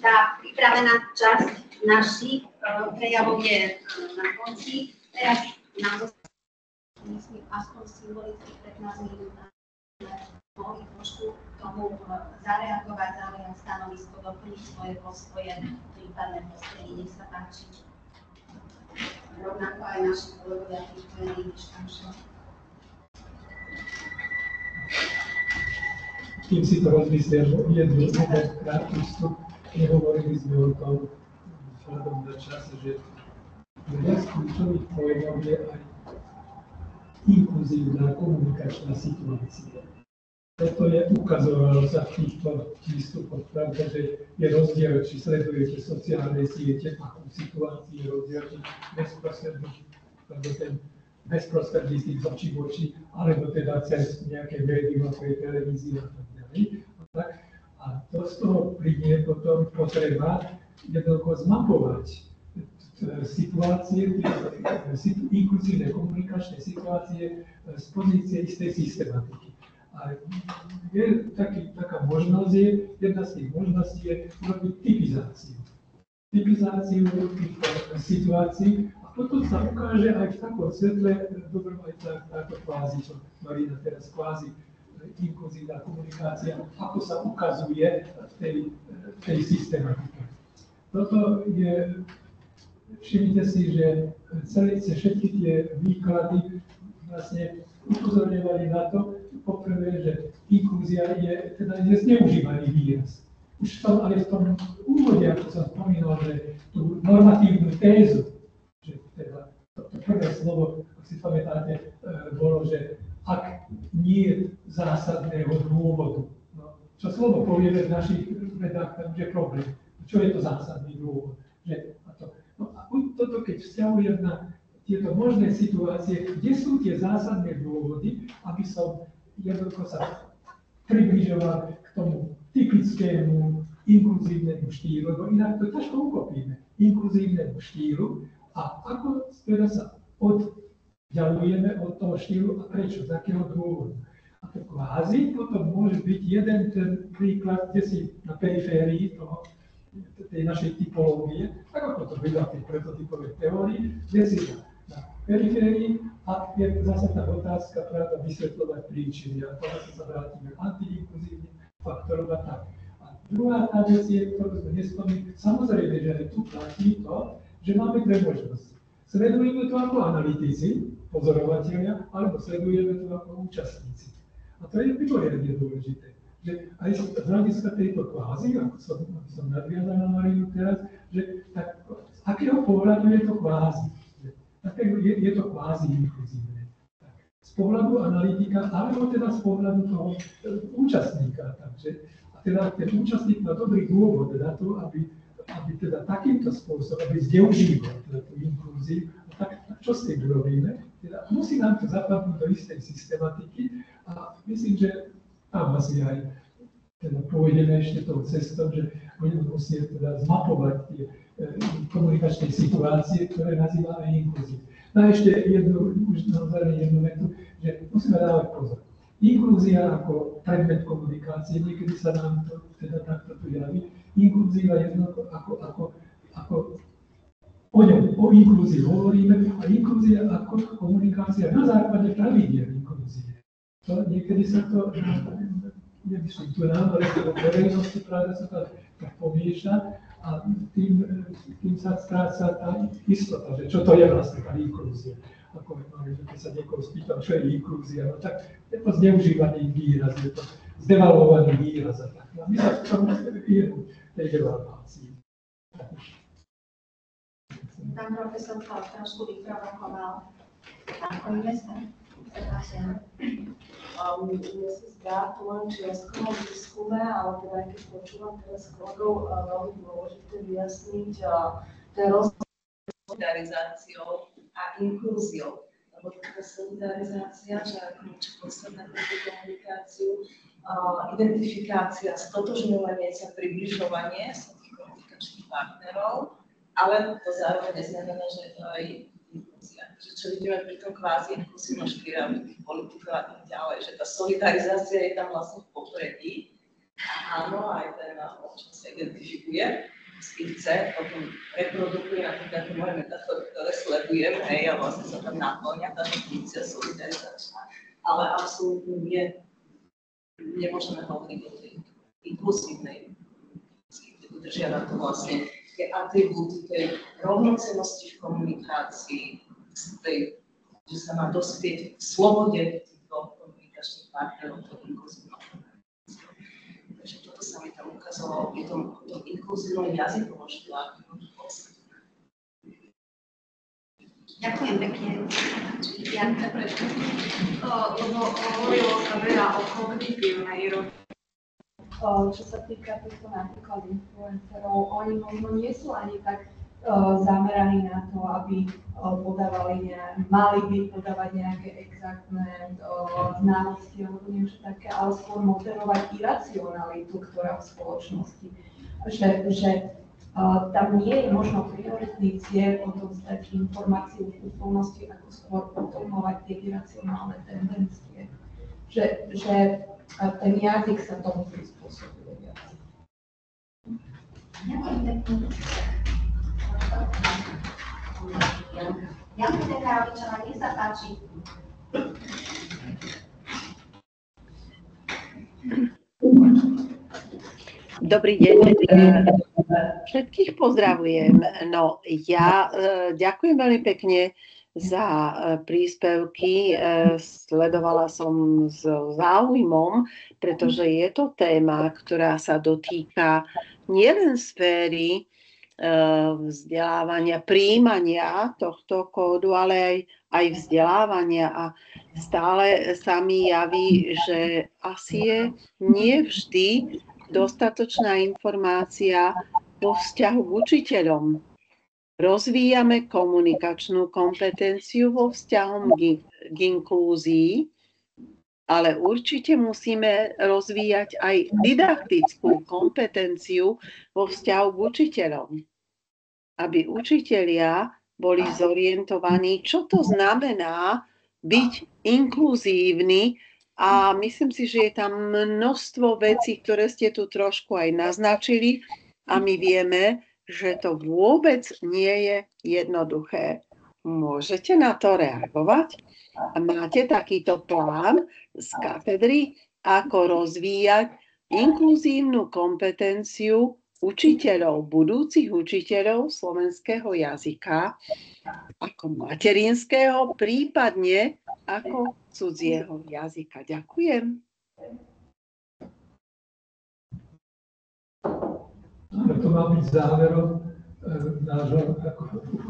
Tá pripravená časť našich prejavov je na konci. Teraz nám myslím, aspoň symbolicky 15 minút mohli trošku k tomu zareagovať, zaujať stanovisko, doplniť svoje postoje, prípadné postoje, nech sa páči. Rovnako aj naši kolegovia pripojení Štamšov. Kým si to rozmyslím, jeden krátky vstup, nehovorili sme o tom vzhľadom na čase, že viac kľúčových pojmov je aj inkluzívna komunikačná situácia. Toto je ukazovalo sa v týchto výstupoch, pravda, že je rozdiel, či sledujete sociálne siete, akú situáciu je rozdiel, či bezprostredný, alebo ten bezprostredný tým z očí v oči, alebo teda cez nejaké médium, ako je televízia a tak ďalej. A to z toho príde potom potreba jednoducho zmapovať situácie, inkluzívne komunikačné situácie z pozície istej systematiky. A je taká možnosť, jedna z tých možností je urobiť typizáciu. Typizáciu týchto situácií a potom sa ukáže aj v takom svetle, dobro aj táto kvázi, čo Marina teraz kvázi, inkluzívna komunikácia, ako sa ukazuje v tej systematike. Toto je, všimnite si, že všetky tie výklady vlastne upozorňovali na to, poprvé, že inklúzia je teda zneužívaný výraz. Už ale v tom úvode, ako som spomínal, že tú normatívnu tézu, že teda to prvé slovo, ak si pamätáte, bolo, že ak nie je zásadného dôvodu. No, čo slovo povieme v našich vedách, tam je problém. Čo je to zásadný dôvod? A toto, keď vzťahujem na tieto možné situácie, kde sú tie zásadné dôvody, aby som jednoducho sa približoval k tomu typickému inkluzívnemu štýlu, lebo inak to ťažko uchopíme, inkluzívnemu štýlu a ako teda sa oddialujeme od toho štýlu a prečo, z akého dôvodu. A to kvázi potom môže byť jeden ten príklad, kde si na periférii tej našej typológie, tak ako to vedá v tej prototypovej teórii, kde si na periférii a je zase tá otázka práve vysvetľovať príčiny a potom sa vrátime k antiinkluzívnym faktorom a tak. A druhá tá vec je, ktorú sme nespomínali, samozrejme, že aj tu platí to, že máme dve možnosti. Sledujeme to ako analytici, pozorovatelia, alebo sledujeme to ako účastníci. A to je mimoriadne dôležité. Že aj z hľadiska tejto kvázi, ako som nadviazal na Marinu teraz, že tak, z akého pohľadu je to kvázi? Je to kvázi inkluzívne. Z pohľadu analytika, alebo teda z pohľadu toho účastníka. Takže, a teda ten účastník má dobrý dôvod na to, aby teda takýmto spôsobom, aby zneužíval teda tú inklúziu, tak čo s tým robíme? Teda musí nám to zapadnúť do istej systematiky a myslím, že tam asi aj teda pôjdeme ešte tou cestou, že budeme musieť teda zmapovať tie komunikačné situácie, ktoré nazývame inklúziu. No a ešte jednu vetu, že musíme dávať pozor. Inklúzia ako predmet komunikácie, niekedy sa nám to teda takto tu javí. Inklúzia jednoducho ako o inklúzii hovoríme a inklúzia ako komunikácia na základe pravidiel inklúzie. To niekedy sa to nemyslím tu nám, ale v verejnosti práve sa to tak pomieša a tým sa stráca tá istota, že čo to je vlastne tá inklúzia. Ako keď sa niekoho spýtam, čo je inklúzia, no tak je to zneužívaný výraz, je to zdevalvovaný výraz a tak. A my sa v tom tej devalvácii. Pán profesor to trošku vyprovokoval. Pokojíme sa. Mne sa zdá to len čiastkovo v výskume, ale teda keď počúvam teraz kolegov, veľmi dôležité vyjasniť ten rozdiel medzi solidarizáciou a inklúziou. alebo taká solidarizácia, že ako niečo posledné pre tú komunikáciu, identifikácia, stotožňovanie sa, približovanie sa tých komunikačných partnerov, ale to zároveň neznamená, že je to aj inklúzia. Že čo vidíme pri tom kvázi inkluzívnom špiráli tých politikov a tak ďalej, že tá solidarizácia je tam vlastne v popredí. Áno, aj ten občan sa identifikuje, chce, potom reprodukuje napríklad tie moje metafory, ktoré sledujem, hej, a vlastne sa tam naplňa tá definícia solidarizačná. Ale absolútne nie, nemôžeme hovoriť o tej inkluzívnej, kde udržiava to vlastne tie atribúty tej rovnocennosti v komunikácii, tej, že sa má dospieť v slobode týchto komunikačných partnerov, to inkluzívnou komunikáciou. Takže toto sa mi tam ukázalo pri tom inkluzívnom jazykovom špiláku. Ďakujem pekne. Janka, prečo? Lebo hovorilo sa veľa o kognitívnej rovine. Čo sa týka týchto napríklad influencerov, oni možno nie sú ani tak zameraní na to, aby mali by podávať nejaké exaktné znalosti alebo niečo také, ale skôr moderovať iracionalitu, ktorá v spoločnosti. Že tam nie je možno prioritný cieľ odovzdať informáciu v úplnosti, ako skôr potomovať tie iracionálne tendencie. Že ten jazyk sa tomu prispôsobuje viac. Ďakujem pekne. Janka Dekarovičová, nech sa páči. Dobrý deň. Všetkých pozdravujem. No, ja ďakujem veľmi pekne za príspevky. Sledovala som s záujmom, pretože je to téma, ktorá sa dotýka nielen sféry vzdelávania, prijímania tohto kódu, ale aj vzdelávania. A stále sa mi javí, že asi je nie vždy dostatočná informácia vo vzťahu k učiteľom. Rozvíjame komunikačnú kompetenciu vo vzťahom k inklúzii, ale určite musíme rozvíjať aj didaktickú kompetenciu vo vzťahu k učiteľom, aby učitelia boli zorientovaní, čo to znamená byť inkluzívny. A myslím si, že je tam množstvo vecí, ktoré ste tu trošku aj naznačili a my vieme, že to vôbec nie je jednoduché. Môžete na to reagovať? A máte takýto plán z katedry, ako rozvíjať inkluzívnu kompetenciu učiteľov, budúcich učiteľov slovenského jazyka ako materinského, prípadne ako cudzieho jazyka. Ďakujem. Áno, to má byť záverom nášho, ako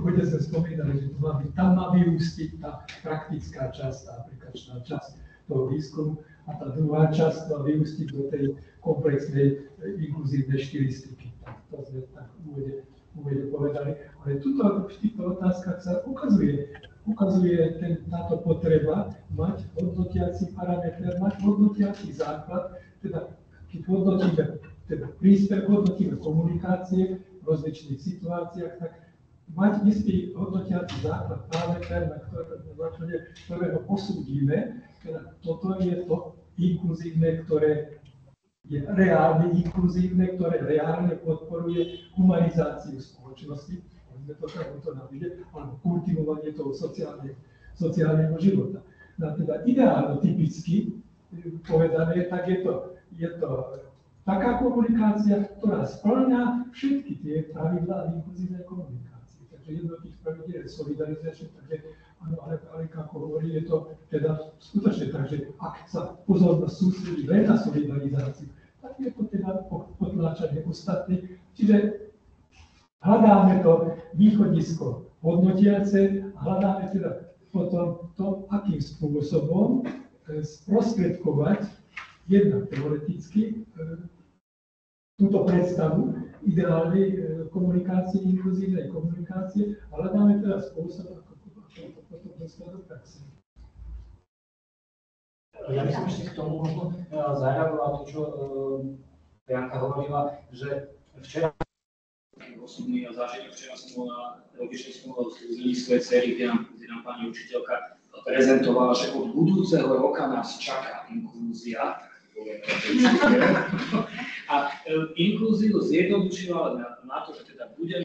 bude sa spomínali, že to má byť, tam má vyústiť tá praktická časť, tá aplikačná časť toho výskumu a tá druhá časť má vyústiť do tej komplexnej inkluzívnej štilistiky. To sme tak úvode povedali. Ale tuto v týchto otázkach sa ukazuje táto potreba mať hodnotiaci parameter, mať hodnotiaci základ, teda keď hodnotíme hodnotíme komunikácie v rozličných situáciách, tak mať istý hodnotiaci základ, parameter, na základe ktorého posúdime, teda toto je to inkluzívne, ktoré je reálne inkluzívne, ktoré reálne podporuje humanizáciu spoločnosti, to alebo kultivovanie toho sociálneho života. No teda ideálno, typicky povedané, tak je to taká komunikácia, ktorá spĺňa všetky tie pravidlá inkluzívnej komunikácie. Takže jedno z tých pravidiel je solidarizačné, takže áno, ale ako hovorí, je to teda skutočne tak, že ak sa pozornosť sústredí len na solidarizáciu, tak je to teda potláčanie ostatných. Čiže hľadáme to východisko hodnotiace a hľadáme teda potom to, akým spôsobom sprostredkovať jednak teoreticky túto predstavu ideálnej komunikácie, inkluzívnej komunikácie a hľadáme teda spôsob, ako to potom dostať do praxe. Ja by som ešte k tomu možno zareagoval to, čo Janka hovorila, že včera osobný zážitok, včera som bol na rodičovskom združení svojej dcery, kde nám pani učiteľka prezentovala, že od budúceho roka nás čaká inklúzia. A inklúziu zjednodušila na to, že teda budú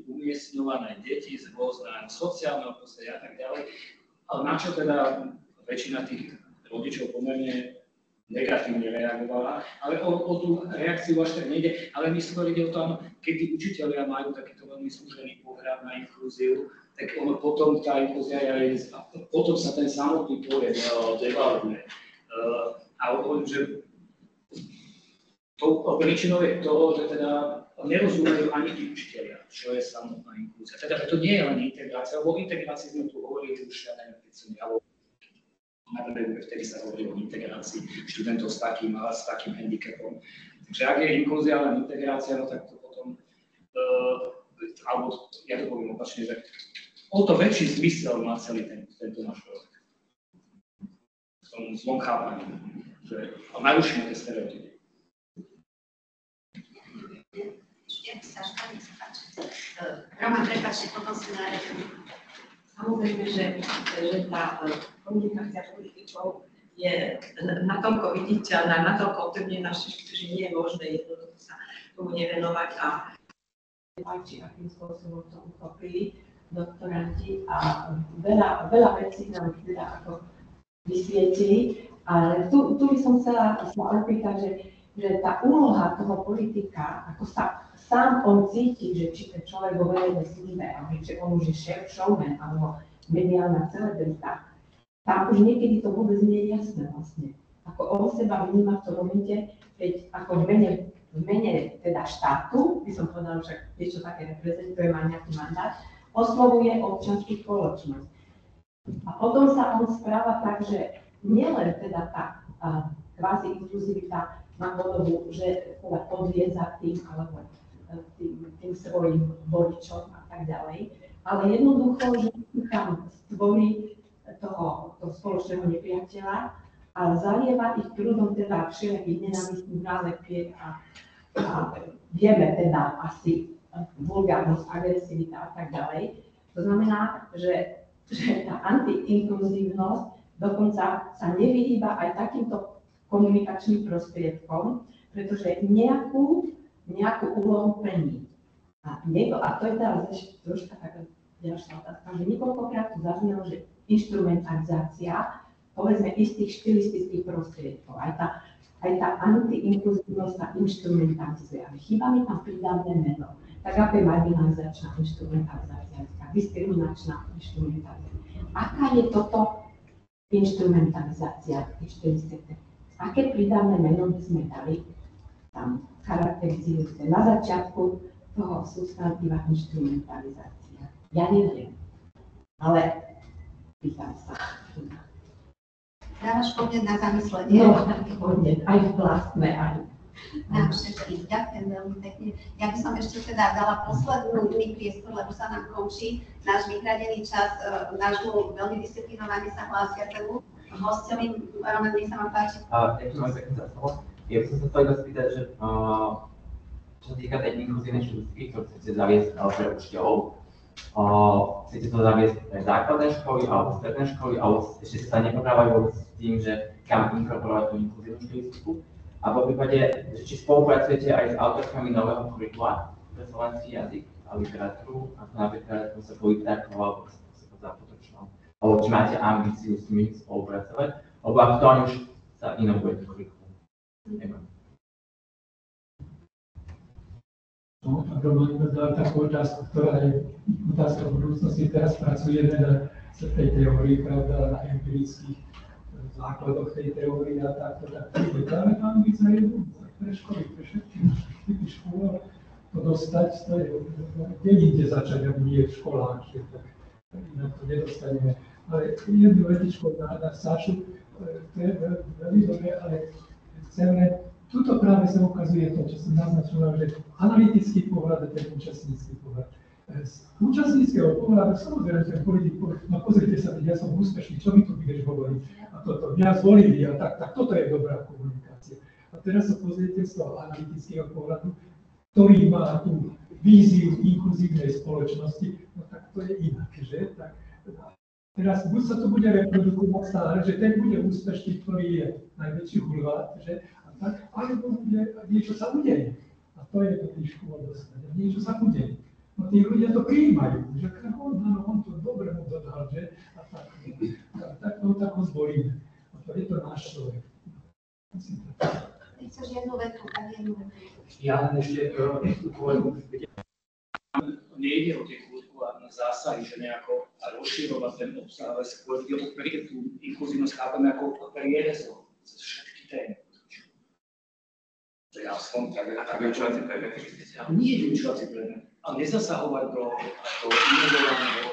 tu umiestňované deti z rôzneho sociálneho prostredia a tak ďalej, ale na čo teda väčšina tých rodičov pomerne negatívne reagovala, ale o tú reakciu až tak nejde, ale mi skôr ide o to, áno, keď učiteľia majú takýto veľmi súžený pohľad na inklúziu, tak ono potom tá inklúzia je, potom sa ten samotný pojem devalvuje. A hovorím, že to príčinou je toho, že teda nerozumejú ani tí učiteľia, čo je samotná inklúzia. Teda to nie je len integrácia, lebo o integrácii sme tu hovorili už, ja neviem, keď som vtedy sa hovorí o integrácii študentov s takým handicapom. Takže ak je inklúzia len integrácia, no tak to potom, alebo ja to poviem opačne, že o to väčší zmysel má celý tento náš projekt. V tom zlom chápaní, že narušíme tie stereotypy. Roman, prepáčte, potom si nájdem. Samozrejme, že tá komunikácia politikov je natoľko viditeľná, natoľko ovplyvnená, že nie je možné jednoducho sa tomu nevenovať a páči, akým spôsobom to uchopili doktoranti a veľa vecí nám teda ako vysvietili, ale tu by som chcela opýtať, že tá úloha toho politika, ako sa sám on cíti, že či ten človek vo verejnej službe, alebo či on už je showman, alebo mediálna celebrita, tam už niekedy to vôbec nie je jasné vlastne. Ako on seba vníma v tom momente, keď ako v mene teda štátu, by som povedala, že niečo také reprezentuje, má nejaký mandát, oslovuje občiansku spoločnosť. A potom sa on správa tak, že nielen teda tá kvázi inkluzivita má podobu, že teda podvieza tým alebo tým svojim voličom a tak ďalej, ale jednoducho, že tam stvorí toho spoločného nepriateľa a zalieva ich prúdom teda všelijakých nenávistných nálepiek a vieme teda asi vulgárnosť, agresivita a tak ďalej. To znamená, že tá antiinkluzívnosť dokonca sa nevyhýba aj takýmto komunikačným prostriedkom, pretože nejakú úlohu plní. A to je teraz ešte troška taká ďalšia otázka, že niekoľkokrát tu zaznelo, že instrumentalizácia, povedzme, istých štilistických prostriedkov, aj tá antiinkluzívnosť sa instrumentalizuje. Chýba mi tam prídavné meno, tak ako je marginalizačná instrumentalizácia, diskriminačná instrumentalizácia. Aká je toto instrumentalizácia tých štilistikách? Aké prídavné meno by sme dali tam charakterizujúce na začiatku toho substantíva instrumentalizácia? Ja neviem, ale pýtam sa. Dávaš podnet na zamyslenie? No, podnet, aj vlastné, aj. Nám všetkým ďakujem veľmi pekne. Ja by som ešte teda dala posledný priestor, lebo sa nám končí náš vyhradený čas, nášmu veľmi disciplinovaný sa hlásiacemu hostovi. Roman, nech sa vám páči. Ďakujem veľmi pekne za slovo. Ja by som sa chcel spýtať, že čo sa týka tej inkluzívnej štilistiky, ktorú chcete zaviesť pre učiteľov, chcete to zaviesť pre základné školy alebo stredné školy, alebo ešte sa nepohrávajú vôbec s tým, že kam inkorporovať tú inkluzívnu štilistiku. A vo prípade, že či spolupracujete aj s autorkami nového kurikula pre slovenský jazyk a literatúru, ako napríklad Vysokou literatúrou alebo Vysokou Potočnou, alebo či máte ambíciu s nimi spolupracovať, alebo aktuálne už sa inovuje to kurikulum. Ďakujem. No, a Roman dal takú otázku, ktorá je otázka v budúcnosti. Teraz pracujeme na tej teórii, pravda, na empirických základoch tej teórie a takto. Ale tá ambícia je pre školy, pre všetky typy škôl to dostať, to je, kde inde začať, aby nie v školách, že tak inak to nedostaneme. Ale jednu vetičku na Sašu, to je veľmi dobré, ale chceme, tuto práve sa ukazuje to, čo som naznačoval, že analytický pohľad a ten účastnícky pohľad. účastníckého pohľadu, samozrejme ten politik povie, no pozrite sa, ja som úspešný, čo mi tu budeš hovoriť? A toto, mňa zvolili a tak toto je dobrá komunikácia. A teraz sa pozrite z toho analytického pohľadu, ktorý má tú víziu inkluzívnej spoločnosti, no tak to je inak, že? Tak, teraz buď sa to bude reprodukovať stále, že ten bude úspešný, ktorý je najväčší hulvát, že? A tak, alebo niečo sa udeje. A to je to výšku dostať, niečo sa udeje. No tí ľudia to prijímajú, že on to dobre mu dodal, že? A tak ho zvolíme. A to je to náš človek. Chceš jednu vetu, tak jednu vetu. Ja len ešte kolegu. Nejde o tie kulturálne zásahy, že nejako rozširovať ten obsah, ale skôr ide o tú inkluzívnosť chápeme ako prierezov cez všetky témy. To je aspoň tak. A vyučovací predmet. Nie je vyučovací predmet, ale nezasahovať do inedovaného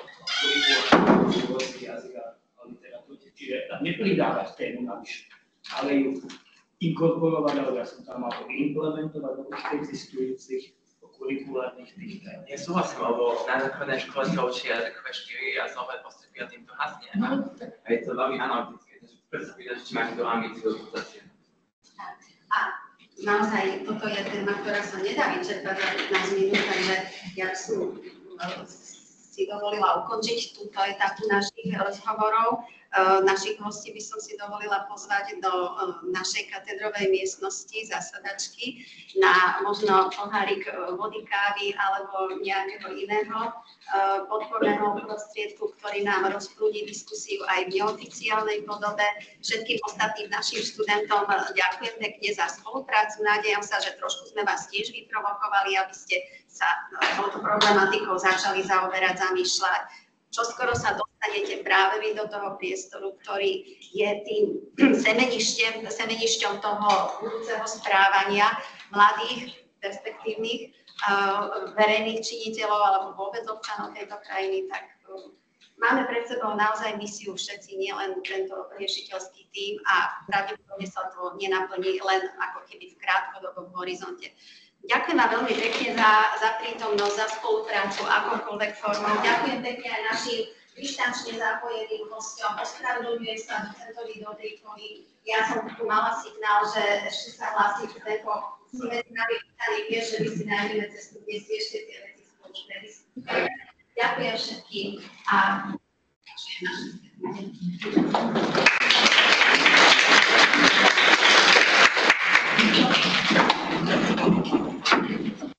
kurikula jazyka a literatúry. Čiže nepridávať tému navyše, ale ju inkorporovať, ale ja som tam mal implementovať do už existujúcich kurikulárnych tých tém. Nesúhlasím, lebo na základnej škole sa učia takové 4 jazové postupy a tým to hasne. A je to veľmi analytické, takže sa pýtať, či máte tú ambíciu dostať. A naozaj toto je téma, ktorá sa nedá vyčerpať za 15 minút, takže ja som si dovolila ukončiť túto etapu našich rozhovorov. Našich hostí by som si dovolila pozvať do našej katedrovej miestnosti, zasadačky, na možno pohárik vody, kávy alebo nejakého iného podporného prostriedku, ktorý nám rozprúdi diskusiu aj v neoficiálnej podobe. Všetkým ostatným našim študentom ďakujem pekne za spoluprácu. Nádejam sa, že trošku sme vás tiež vyprovokovali, aby ste sa touto problematikou začali zaoberať, zamýšľať. Čoskoro sa dostanete práve vy do toho priestoru, ktorý je tým semenišťom toho budúceho správania mladých, perspektívnych verejných činiteľov alebo vôbec občanov tejto krajiny. Tak máme pred sebou naozaj misiu všetci, nielen tento riešiteľský tím a pravdepodobne sa to nenaplní len ako keby v krátkodobom horizonte. Ďakujem vám veľmi pekne za prítomnosť, za spoluprácu, akokoľvek formou. Ďakujem pekne aj našim dištančne zapojeným hosťom. Ospravedlňujem sa docentovi Dodejkovi. Ja som tu mala signál, že ešte sa hlási tempo. Si medzi nami pýtali, vieš, že my si nájdeme cestu, kde si ešte tie veci spoločné diskutujeme. Ďakujem všetkým a Thank you.